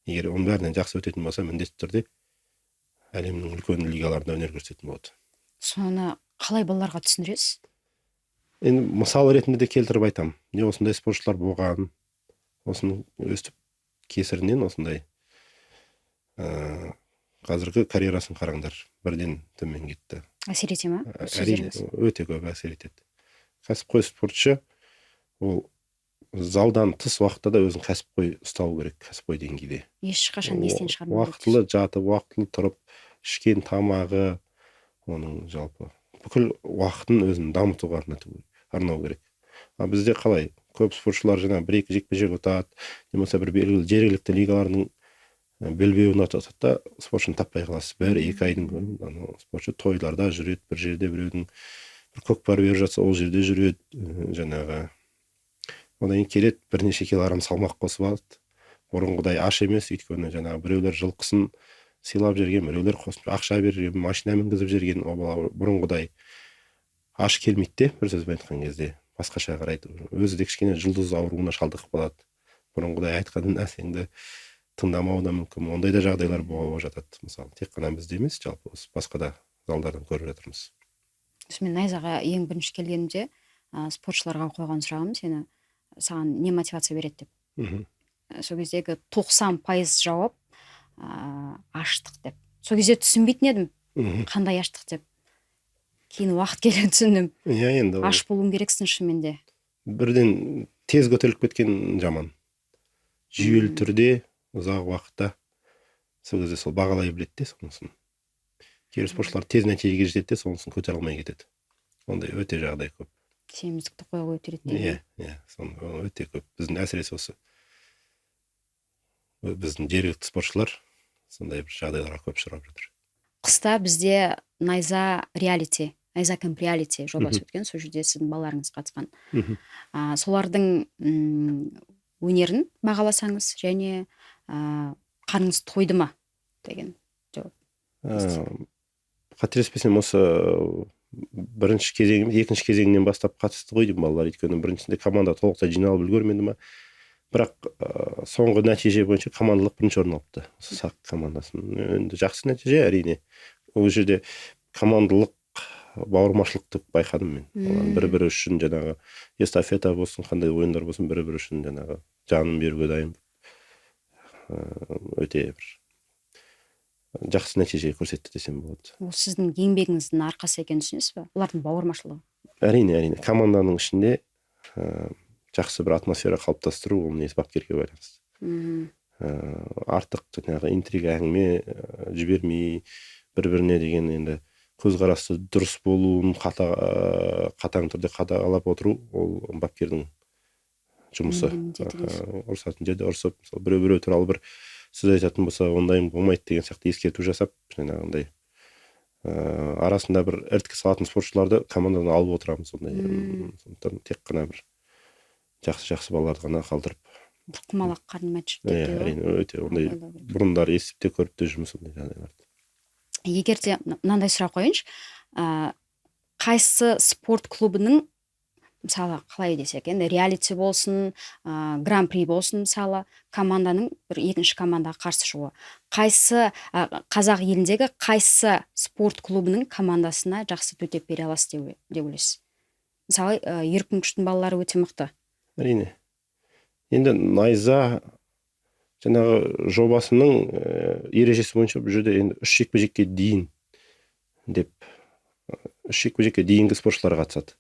Егер оның бәрінен жақсы өтетін болса, міндетті түрде әлемнің үлкен лигаларында өнер көрсететін болады. Соны қалай балаларға түсіндіресіз? Енді мысал ретінде де келтіріп айтамын. Не осындай спортшылар болған, осының өстіп кесірінен осындай қазіргі карьерасын қараңдар, бірден төмен кетті. Әсер ете ма? Әрине, өте көп әсер етеді. Кәсіпқой спортшы ол залдан тыс уақытта да өзін кәсіпқой ұстау керек, кәсіпқой деңгейде. Ешқашан естен шығармау керек. Уақытылы жатып, уақытылы тұрып, ішкен тамағы, оның жалпы бүкіл уақытын өзін дамытуға арнау керек. Бізде қалай? Көп спортшылар жаңа 1-2 жекпе-жек ұтады, немесе бір белгілі жергілікті лигалардың белбеуін атады да, спортшыны таппай қаласыз. 1-2 айдың спортшы тойларда жүреді, бір жерде біреудің бір көкпар беріп жатса, ол жерде жүреді, жаңағы. Одан кейін келеді, бірнеше килограмм салмақ қосып алады. Бұрынғыдай аш емес, өйткені жаңағы біреулер жылқысын сыйлап жүрген, біреулер қосымша ақша берген, машина мінгізіп жүрген, ол бала бұрынғыдай аш келмейді де, бір сөзбен айтқан кезде басқаша қарайды. Өзі де кішкене жұлдыз ауруына шалдығып қалады. Бұрынғыдай айтқан нәрсеңді тыңдамауы да мүмкін. Ондай да жағдайлар болып жатады. Мысалы, тек қана бізде емес, жалпы осы басқа да залдардан көріп жатырмыз. Мен найзаға ең бірінші келгенімде спортшыларға қойған сұрағым, саған не мотивация береді деп. Сол кездегі 90% жауап аштық деп. Сол кезде түсінбейтін едім, қандай аштық деп. Кейін уақыт келе түсіндім. Енді Аш болуың керексің шынымен де. Бірден тез көтеріліп кеткен жаман. Жүйелі түрде ұзақ уақытта сол кезде сол бағалай біледі де сонысын. Кейбір спортшылар тез нәтижеге жетеді де сонысын көтере алмай кетеді. Ондай өте жағдай көп. Семіздікті қоя көтереді. Соны өте көп. Біздің әсіресе осы біздің жергілікті спортшылар сондай бір жағдайларға көп ұшырап жатыр. Қыста бізде найза кэмп реалити жобасы өткен, сол жерде сіздің балаларыңыз қатысқан. Солардың өнерін бағаласаңыз және қарныңыз тойды ма деген жауап. Қателеспесем осы бірінші кезең, екінші кезеңнен бастап қатысты ғой деймін балалар, өйткені біріншісінде команда толықтай жиналып үлгермеді ма. Бірақ соңғы нәтиже бойынша командалық бірінші орын алыпты. Сақ командасын. Енді жақсы нәтиже әрине. Ол жерде командалық бауырмашылықты байқадым мен. Бір-бірі үшін жаңағы эстафета болсын, қандай ойындар болсын, бір-бірі үшін жаңағы жанын беруге дайын. Өте бір жақсы нәтиже көрсетті десем болады. Ол сіздің еңбегіңіздің арқасы екенін түсінесіз бе? Олардың бауырмашылығы. Әрине. Команданың ішінде жақсы бір атмосфера қалыптастыру, ол несі бапкерге байланысты. Артық жаңағы интрига әңгіме жібермей, бір-біріне деген енді көзқарасты дұрыс болуын қатаң түрде қадағалап отыру, ол бапкердің жұмысы. Ұрысатын жерде ұрысып, мысалы біреу туралы бір сөз айтатын болса, ондайым болмайды деген сияқты ескерту жасап, жаңағындай арасында бір іріткі салатын спортшыларды командадан алып отырамыз. Сондықтан тек қана бір жақсы балаларды ғана қалдырып. Құмалақ қарын мәтшіктер. Әрине, өте ондай бұрындар естіп те көріп те жүрміз ондай жағдайларды. Егер де мынандай сұрақ қойыншы, қайсы спорт клубының, мысалы, қалай десек, енді реалити болсын, гран-при болсын, мысалы, команданың бір екінші командаға қарсы шығуы. Қазақ еліндегі қайсы спорт клубының командасына жақсы төтеп бере аласыз деп ойлайсыз? Мысалы, еркін күштің балалары өте мықты. Әрине. Енді найза жаңағы жобасының ережесі бойынша бұл жерде енді 3 жекпе-жекке дейін деп 3 жекпе-жекке дейінгі спортшылар қатысады.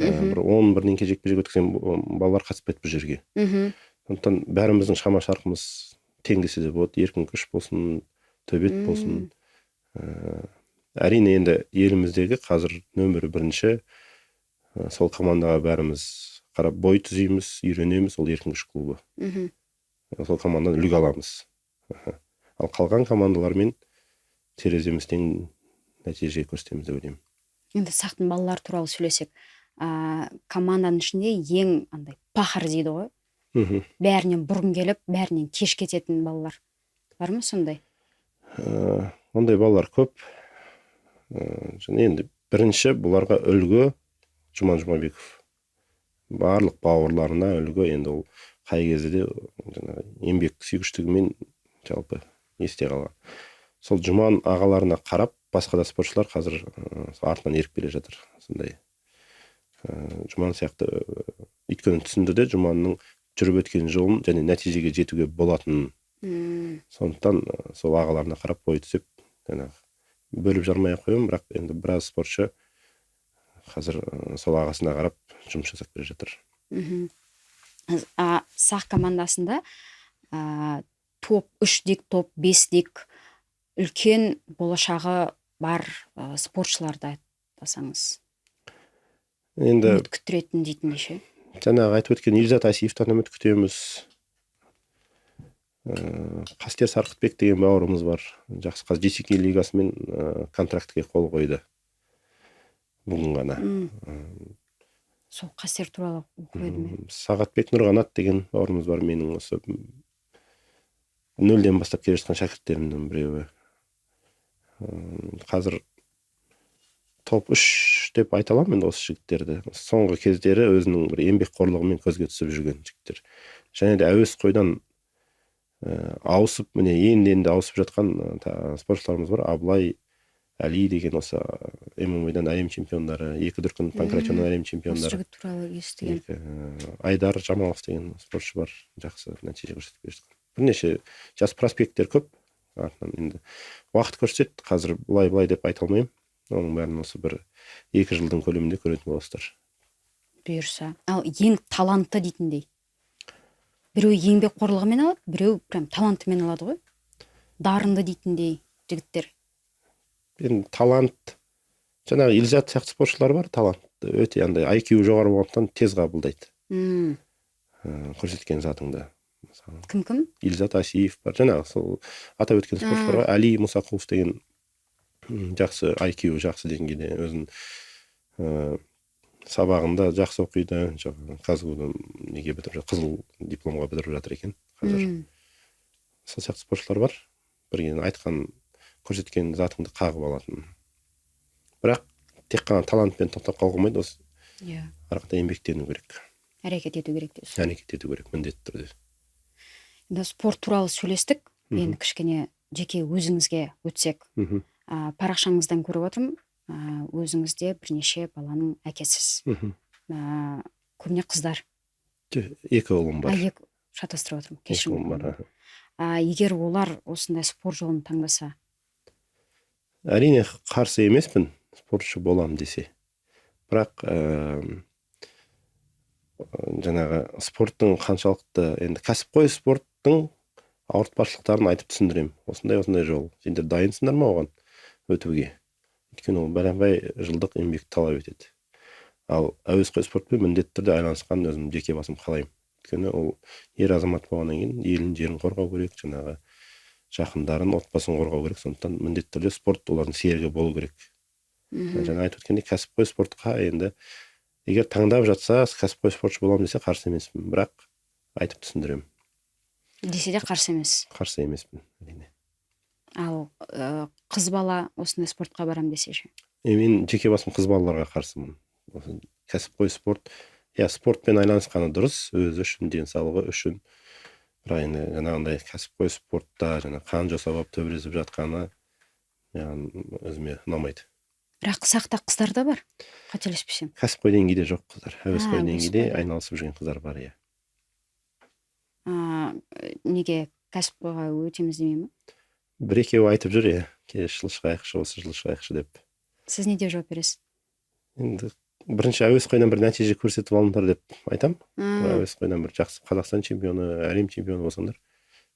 Бір 10 бірнеңке жекпе-жек өткізген балалар қатыспайды бұл жерге. Сондықтан бәріміздің шама шарқымыз теңдесі де болады. Еркін күш болсын, төбет болсын. Әрине енді еліміздегі қазір нөмірі 1 сол командаға бәріміз қарап бой түзейміз, үйренеміз, ол еркін күш клубы. Сол командадан үлгі аламыз. Ал қалған командалармен тереземіз тең нәтиже көрсетеміз деп ойлаймын. Енді сақтың балалар туралы сөйлесек, команданың ішінде ең андай пахар дейді ғой. Бәрінен бұрын келіп, бәрінен кеш кететін балалар бар ма сондай? Ондай балалар көп. Енді бірінші бұларға үлгі Жұман Жұмабеков. Барлық бауырларына үлгі, енді ол қай кезде де еңбек сүйгіштігімен жалпы есте қалған. Сол Жұман ағаларына қарап, басқа да спортшылар қазір артынан еріп келе жатыр. Сондай Жұман сияқты өйткені түсінді де Жұманның жүріп өткен жолын және нәтижеге жетуге болатынын. Сондықтан сол ағаларына қарап бой түсіп, бөліп жармай қоямын, бірақ енді біраз спортшы қазір сол ағасына қарап жұмыс жасап келе жатыр. Сақ командасында топ 3 дек, топ 5 дек үлкен болашағы бар спортшыларды айтасаңыз. Енді үміт күттіретін дейтін ше. Жаңағы айтып өткен Илзат Асиевтан үміт күтеміз. Қастер Сарқытбек деген бауырымыз бар. Жақсы қазір JCK лигасымен контрактіге қол қойды. Бүгін ғана. Сол Қастер туралы оқып едім. Сағатбек Нұрғанат деген бауырымыз бар. Менің осы 0-ден бастап келе жатқан шәкірттерімнің біреуі. Қазір топ 3 деп айта аламын енді осы жігіттерді. Соңғы кездері өзінің бір еңбекқорлығымен көзге түсіп жүрген жігіттер. Және де әуесқойдан ауысып, міне енді ауысып жатқан спортшыларымыз бар. Абылай, Әли деген осы ММА-дан әлем чемпиондары, 2 дүркін панкратионнан әлем Осы чемпиондары. жігіт туралы естіген. Айдар Жамалов деген спортшы бар, жақсы нәтиже көрсетіп келе жатқан. Бірнеше жас проспекттер көп. Артынан енді уақыт көрсетеді. Қазір былай деп айта алмаймын. Оның бәрін осы бір 2 жылдың көлемінде көретін боласыздар. Бұйырса. Ал ең талантты дейтіндей. Біреу еңбекқорлығымен алады, біреу прям талантымен алады ғой. Дарынды дейтіндей жігіттер. Енді талант, жаңағы Илзат сияқты спортшылар бар, талант. Өте андай IQ жоғары болғандықтан тез қабылдайды. Көрсеткен затыңды. Кім? Илзат Асиев бар. Жаңағы сол атап өткен спортшылар бар. Әли Мұсақұлов деген жақсы IQ, жақсы деңгейде өзін сабағында жақсы оқиды. Қазгуды неге бітіріп жатыр, қызыл дипломға бітіріп жатыр екен. Қазір сол сияқты спортшылар бар. Бірген айтқан көрсеткен затыңды қағып алатын. Бірақ тек қана талантпен тоқтап қалуға болмайды, осы арқада еңбектену керек. Әрекет ету керек дейсіз. Әрекет ету керек, міндетті түрде. Енді спорт туралы сөйлестік. Енді кішкене жеке өзіңізге өтсек. Парақшаңыздан көріп отырмын, өзіңізде бірнеше баланың әкесіз. Көбіне қыздар. 2 ұлым бар. Шатастырып отырмын. 2 ұлым бар. Егер олар осындай спорт жолын таңдаса? Әрине қарсы емеспін, спортшы болам десе. Бірақ жаңағы спорттың қаншалықты, енді кәсіпқой спорттың ауыртпашылықтарын айтып түсіндірем. Осындай жол. Сендер дайынсыңдар ма оған өтуге? Өйткені ол бәлембай жылдық еңбек талап етеді. Ал әуесқой спортпен міндетті түрде айналысқан өзім жеке басым қалаймын. Өйткені ол ер азамат болғаннан кейін елін жерін қорғау керек, жаңағы жақындарын, отбасын қорғау керек. Сондықтан міндетті түрде спорт олардың серігі болу керек. Жаңа айтып өткендей кәсіпқой спортқа енді егер таңдап жатса, кәсіпқой спортшы боламын десе қарсы емеспін. Бірақ айтып түсіндірем. Десе де қарсы емес. Қарсы емеспін, әрине. Ал қыз бала осындай спортқа барам десе ше? Мен жеке басым қыз балаларға қарсымын. Кәсіпқой спорт, спортпен айналысқаны дұрыс, өзі үшін, денсаулығы үшін. Бірақ енді жаңағындай кәсіпқой спортта қан жасап төбелесіп жатқаны өзіме ұнамайды. Бірақ сақта қыздар да бар, қателеспесем. Кәсіпқой деңгейде жоқ қыздар. Әуесқой деңгейде айналысып жүрген қыздар бар, иә. Неге кәсіпқойға өтеміз демей ме? 1-2 айтып жүр, иә. Келесі жылы шығайықшы, осы жылы шығайықшы деп. Сіз не деп жауап бересіз? Енді бірінші әуесқойдан бір нәтиже көрсетіп алыңдар деп айтам. Әуесқойдан бір жақсы Қазақстан чемпионы, әлем чемпионы болсаңдар,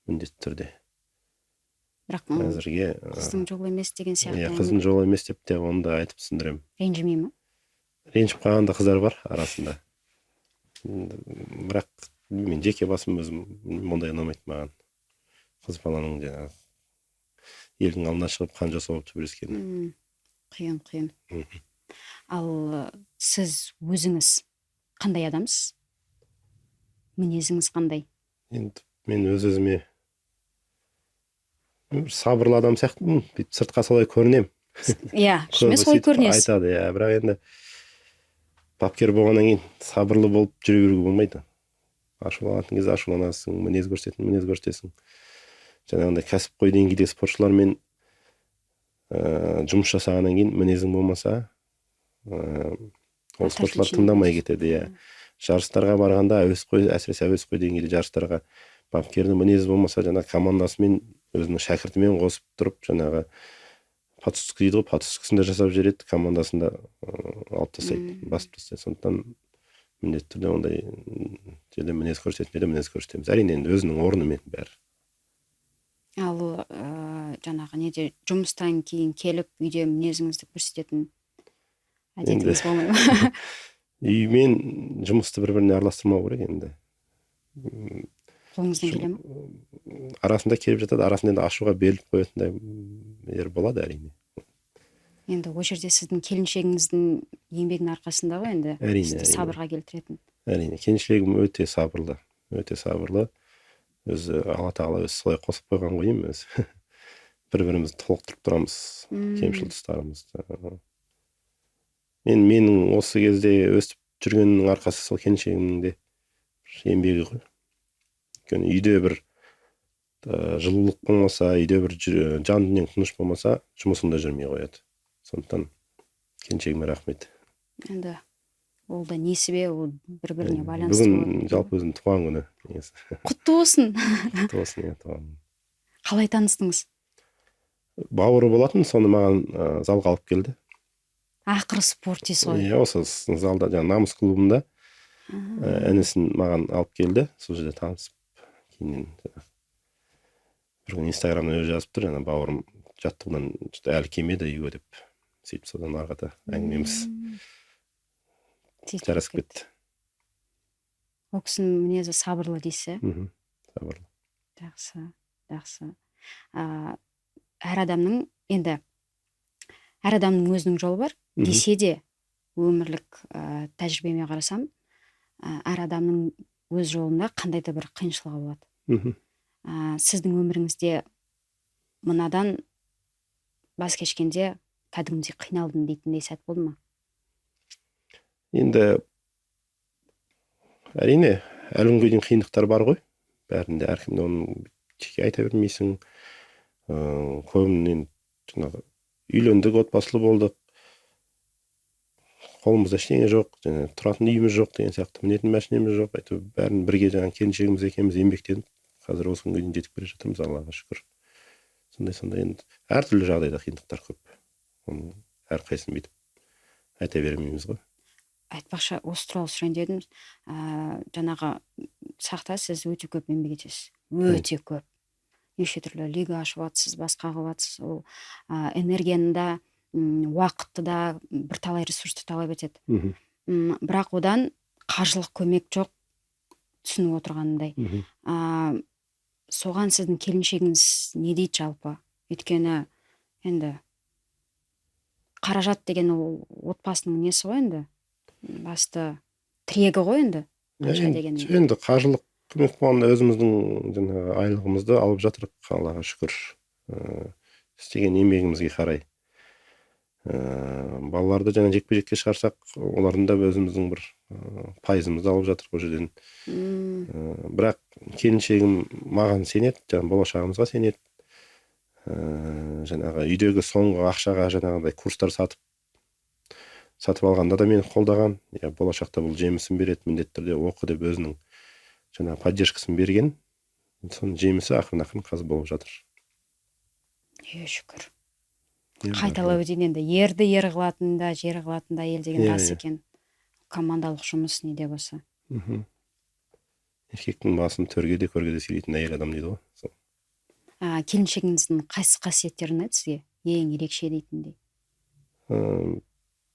міндетті түрде. Бірақ әзірге қыздың жолы емес деген сияқты. Қыздың жолы емес деп те оны да айтып түсіндірем. Ренжімей ме? Ренжіп қалған да қыздар бар арасында. Бірақ мен жеке басым өзім мұндай ұнамайды маған. Қыз баланың жаңағы елдің алдына шығып қан жасап төбелескені. Қиын. Ал сіз өзіңіз қандай адамсыз? Мінезіңіз қандай? Енді мен өзіме сабырлы адам сияқтымын, сыртқа солай көрінем. Иә, шынымен солай көрінесіз. Айтады, бірақ енді бапкер болғаннан кейін сабырлы болып жүре беруге болмайды. Ашуланатын кезде ашуланасың, мінез көрсетесің. Жаңағындай кәсіпқой деңгейдегі спортшылармен жұмыс жасағаннан кейін мінезің болмаса, ол спортшылар тыңдамай кетеді, иә. Жарыстарға барғанда әсіресе әуесқой деңгейде жарыстарға бапкердің мінезі болмаса, жаңағы командасымен өзінің шәкіртімен қосып тұрып, жаңағы подсудка дейді ғой, подсудкасын да жасап жібереді, командасында алып тастайды, басып тастайды. Сондықтан міндетті түрде ондай жерде мінез көрсетеміз. Әрине енді өзінің орнымен бәрі. Ал жаңағы неде жұмыстан кейін келіп үйде мінезіңізді көрсететін әдетіңіз болмай ма? Үй мен жұмысты бір-біріне араластырмау керек енді. Қолыңыздан келе ме? Арасында келіп жатады, арасында енді ашуға беріліп қоятындай болады әрине. Енді ол жерде сіздің келіншегіңіздің еңбегінің арқасында ғой енді сізді сабырға келтіретін. Әрине, келіншегім өте сабырлы. Өзі Алла тағала өзі солай қосып қойған ғой деймін өзі. бір бірімізді толықтырып тұрамыз, кемшіл тұстарымызды. Менің осы кезде өстіп жүргеннің арқасы сол келіншегімнің де еңбегі ғой. Өйткені үйде бір жылулық болмаса, үйде бір жан дүниең тыныш болмаса, жұмысың да жүрмей қояды. Сондықтан келіншегіме рахмет. Енді ол да несібе, ол бір-біріне байланысты Бүгін жалпы өзінің туған күні. Құтты болсын. Құтты болсын, туған күні. Қалай таныстыңыз? Бауыры болатын, соны маған залға алып келді. Ақыры спорт дейсіз ғой. Осы залда, намыс клубында інісін маған алып келді. Сол жерде танысып, кейіннен бір күн инстаграмнан өзі жазып тұр, бауырым жаттығудан әлі келмеді үйге деп. Сөйтіп содан арқата әңгімеміз жарасып кетті. Ол кісінің мінезі сабырлы дейсіз. Сабырлы. Жақсы. Әр адамның өзінің жолы бар. Десе де өмірлік тәжірибеме қарасам, әр адамның өз жолында қандай да бір қиыншылығы болады. Сіздің өміріңізде мынадан бас кешкенде кәдімгідей қиналдым дейтіндей сәт болды ма? Енді әрине әлі күнге дейін қиындықтар бар ғой. Бәрінде әркімде оны жеке айта бермейсің. Көбінен жаңағы үйлендік, отбасылы болдық. Қолымызда ештеңе жоқ, тұратын үйіміз жоқ деген сияқты, мінетін машинеміз жоқ. Әйтеуір бәрін бірге келіншегіміз екеуміз еңбектеніп, қазір осы күнге дейін жетіп келе жатырмыз, Аллаға шүкір. Сондай енді әртүрлі жағдайда қиындықтар көп. Оның әрқайсысын бүйтіп айта бермейміз ғой. Айтпақшы, осы туралы сұрайын дедім. Жаңағы сақта сіз өте көп еңбек етесіз. Өте көп. Неше түрлі лига ашып жатсыз, басқа қылып жатсыз. Ол энергияны да, уақытты да, бірталай ресурсты талап етеді. Бірақ одан қаржылық көмек жоқ, түсініп отырғанындай. Соған сіздің келіншегіңіз не дейді жалпы? Өйткені енді қаражат деген ол отбасының несі ғой енді? Басты тірегі ғой енді? Енді қаржылық көмек болғанда өзіміздің айлығымызды алып жатырық, Аллаға шүкір. Істеген еңбегімізге қарай. Балаларды жекпе-жекке шығарсақ, олардың да өзіміздің бір пайызымызды алып жатырық ол жерден. Бірақ келіншегім маған сенеді, болашағымызға сенеді. Үйдегі соңғы ақшаға курстар сатып алғанда да мені қолдаған. Болашақта бұл жемісін береді, міндетті түрде оқы деп өзінің поддержкасын берген. Соның жемісі ақырын қазір болып жатыр. Шүкір. Қайталап өтейін енді, ерді ер қылатында, жер қылатында ел деген рас екен. Командалық жұмыс неде болса. Еркектің басын төргеде, көргеде сүйрейтін әйел адам дейді ғой. Келіншегіңіздің қайсы қасиеттері ұнайды сізге? Ең ерекше дейтіндей.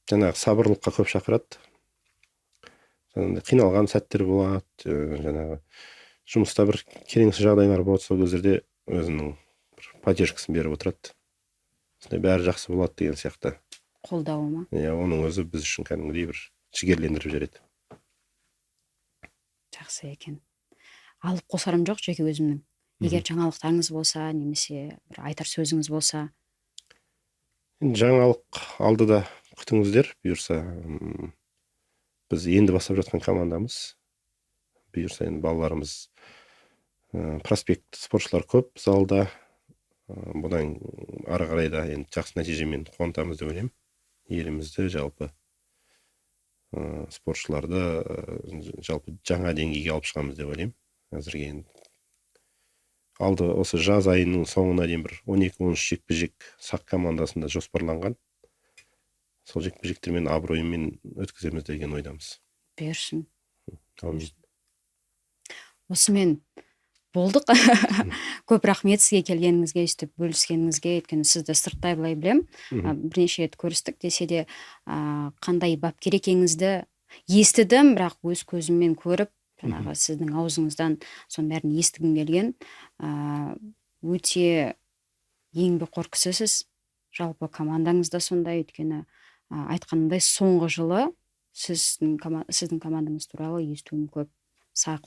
Сабырлыққа көп шақырады. Қиналған сәттер болады. Жұмыста бір келеңсіз жағдайлар болады, сол кездерде өзінің поддержкасын беріп отырады. Бәрі жақсы болады деген сияқты. Қолдауы ма? Оның өзі біз үшін кәдімгідей бір жігерлендіріп жібереді. Жақсы екен. Алып қосарым жоқ жеке өзімнің. Егер жаңалықтарыңыз болса, немесе бір айтар сөзіңіз болса. Жаңалық алдыда күтіңіздер, бұйырса. Біз енді бастап жатқан командамыз. Бұйырса енді балаларымыз, проспект спортшылар көп залда. Бұдан ары қарай да жақсы нәтижемен қуантамыз деп ойлаймын. Елімізді жалпы спортшыларды жалпы жаңа деңгейге алып шығамыз деп ойлаймын. Әзірге алды осы жаз айының соңына дейін бір 12-13 жекпе-жек сақ командасында жоспарланған. Сол жекпе-жектермен абыроймен өткіземіз деген ойдамыз. Берсін. Осымен болдық. Көп рахмет сізге келгеніңізге, өстіп бөліскеніңізге. Өйткені сізді сырттай былай білем. Бірнеше рет көрістік десе де, қандай бапкер екеніңізді естідім, бірақ өз көзіммен көріп, сіздің аузыңыздан соның бәрін естігім келген. Өте еңбекқор кісісіз. Жалпы командаңыз да сондай. Өйткені айтқанымдай соңғы жылы сіздің командаңыз туралы естуім көп. Сақ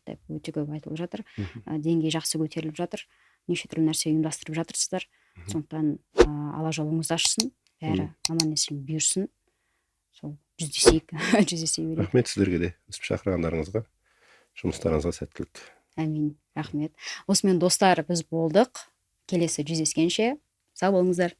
деп өте көп айтылып жатыр. Деңгей жақсы көтеріліп жатыр. неше түрлі нәрсе ұйымдастырып жатырсыздар. Сондықтан алла жолыңызды ашсын, бәрі аман есен бұйырсын. Сол жүздесейік, жүздесе берейік. Рахмет сіздерге де өстіп шақырғандарыңызға, жұмыстарыңызға сәттілік. Әмин, рахмет. Осымен достар, біз болдық. Келесі жүздескенше сау болыңыздар.